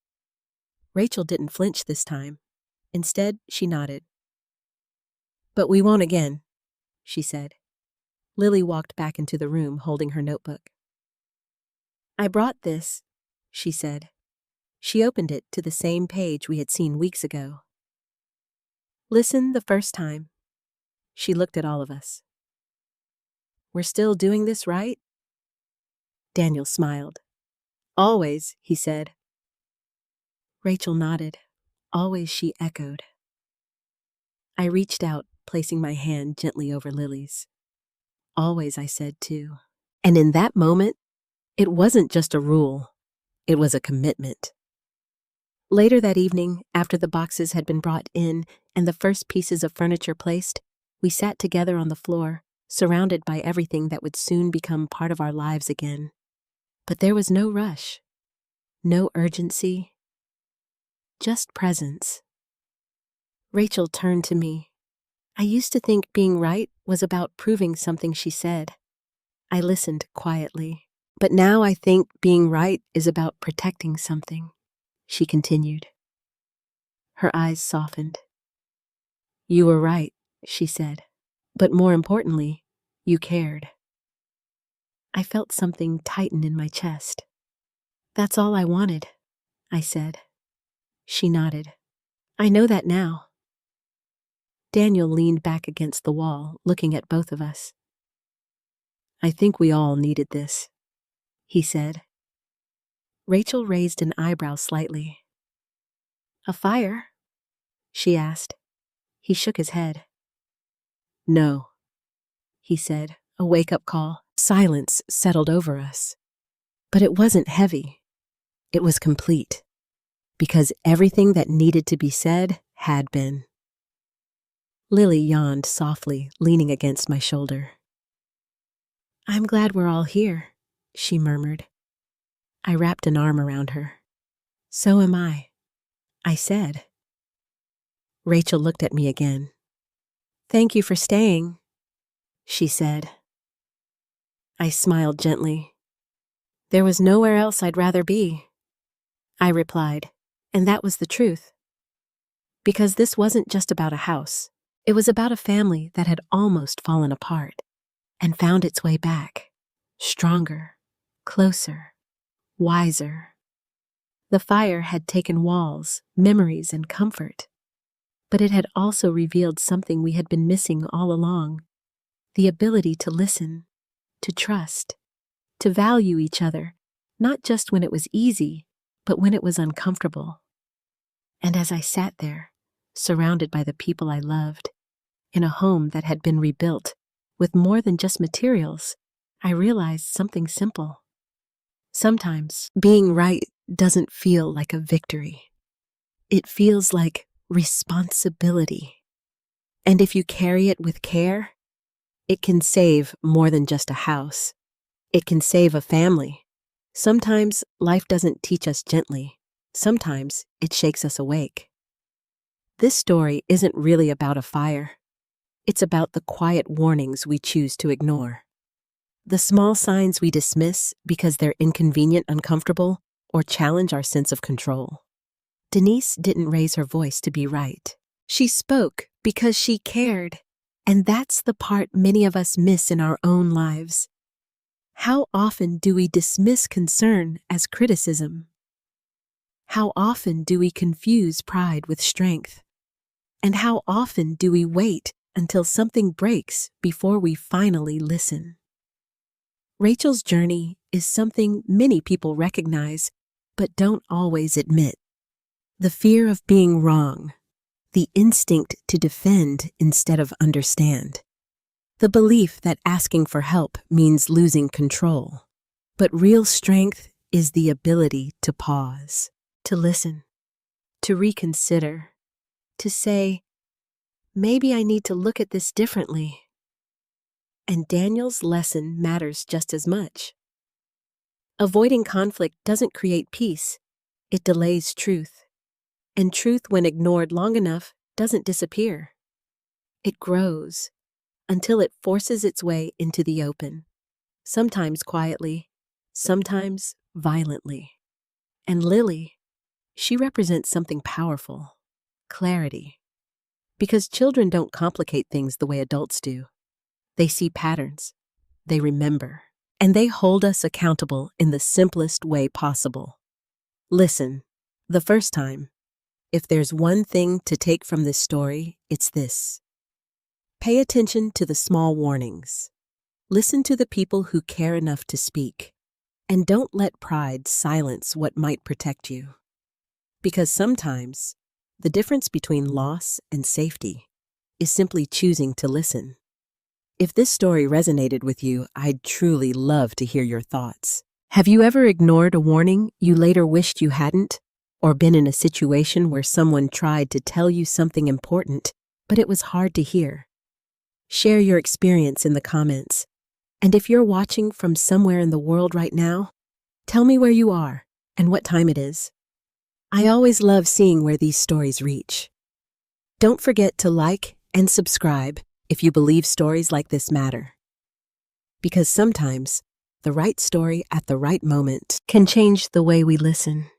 Rachel didn't flinch this time. Instead, she nodded. "But we won't again," she said. Lily walked back into the room holding her notebook. "I brought this," she said. She opened it to the same page we had seen weeks ago. "Listen the first time." She looked at all of us. "We're still doing this, right?" Daniel smiled. "Always," he said. Rachel nodded. "Always," she echoed. I reached out, placing my hand gently over Lily's. "Always," I said too. And in that moment, it wasn't just a rule. It was a commitment. Later that evening, after the boxes had been brought in and the first pieces of furniture placed, we sat together on the floor, surrounded by everything that would soon become part of our lives again. But there was no rush, no urgency, just presence. Rachel turned to me. "I used to think being right was about proving something," she said. I listened quietly. "But now I think being right is about protecting something," she continued. Her eyes softened. "You were right," she said. "But more importantly, you cared." I felt something tighten in my chest. "That's all I wanted," I said. She nodded. "I know that now." Daniel leaned back against the wall, looking at both of us. "I think we all needed this," he said. Rachel raised an eyebrow slightly. "A fire?" she asked. He shook his head. "No," he said, a wake-up call. Silence settled over us. But it wasn't heavy. It was complete. Because everything that needed to be said had been. Lily yawned softly, leaning against my shoulder. "I'm glad we're all here," she murmured. I wrapped an arm around her. "So am I said. Rachel looked at me again. "Thank you for staying," she said. I smiled gently. "There was nowhere else I'd rather be," I replied, and that was the truth. Because this wasn't just about a house. It was about a family that had almost fallen apart and found its way back, stronger, closer, wiser. The fire had taken walls, memories, and comfort, but it had also revealed something we had been missing all along: the ability to listen, to trust, to value each other, not just when it was easy, but when it was uncomfortable. And as I sat there, surrounded by the people I loved, in a home that had been rebuilt with more than just materials, I realized something simple. Sometimes being right doesn't feel like a victory. It feels like responsibility. And if you carry it with care, it can save more than just a house. It can save a family. Sometimes life doesn't teach us gently. Sometimes it shakes us awake. This story isn't really about a fire. It's about the quiet warnings we choose to ignore. The small signs we dismiss because they're inconvenient, uncomfortable, or challenge our sense of control. Denise didn't raise her voice to be right. She spoke because she cared, and that's the part many of us miss in our own lives. How often do we dismiss concern as criticism? How often do we confuse pride with strength? And how often do we wait until something breaks before we finally listen. Rachel's journey is something many people recognize but don't always admit. The fear of being wrong, the instinct to defend instead of understand, the belief that asking for help means losing control. But real strength is the ability to pause, to listen, to reconsider, to say, maybe I need to look at this differently. And Daniel's lesson matters just as much. Avoiding conflict doesn't create peace, it delays truth. And truth, when ignored long enough, doesn't disappear. It grows until it forces its way into the open, sometimes quietly, sometimes violently. And Lily, she represents something powerful, clarity. Because children don't complicate things the way adults do. They see patterns, they remember, and they hold us accountable in the simplest way possible. Listen, the first time, if there's one thing to take from this story, it's this. Pay attention to the small warnings. Listen to the people who care enough to speak. And don't let pride silence what might protect you. Because sometimes, the difference between loss and safety is simply choosing to listen. If this story resonated with you, I'd truly love to hear your thoughts. Have you ever ignored a warning you later wished you hadn't? Or been in a situation where someone tried to tell you something important, but it was hard to hear? Share your experience in the comments. And if you're watching from somewhere in the world right now, tell me where you are and what time it is. I always love seeing where these stories reach. Don't forget to like and subscribe if you believe stories like this matter. Because sometimes, the right story at the right moment can change the way we listen.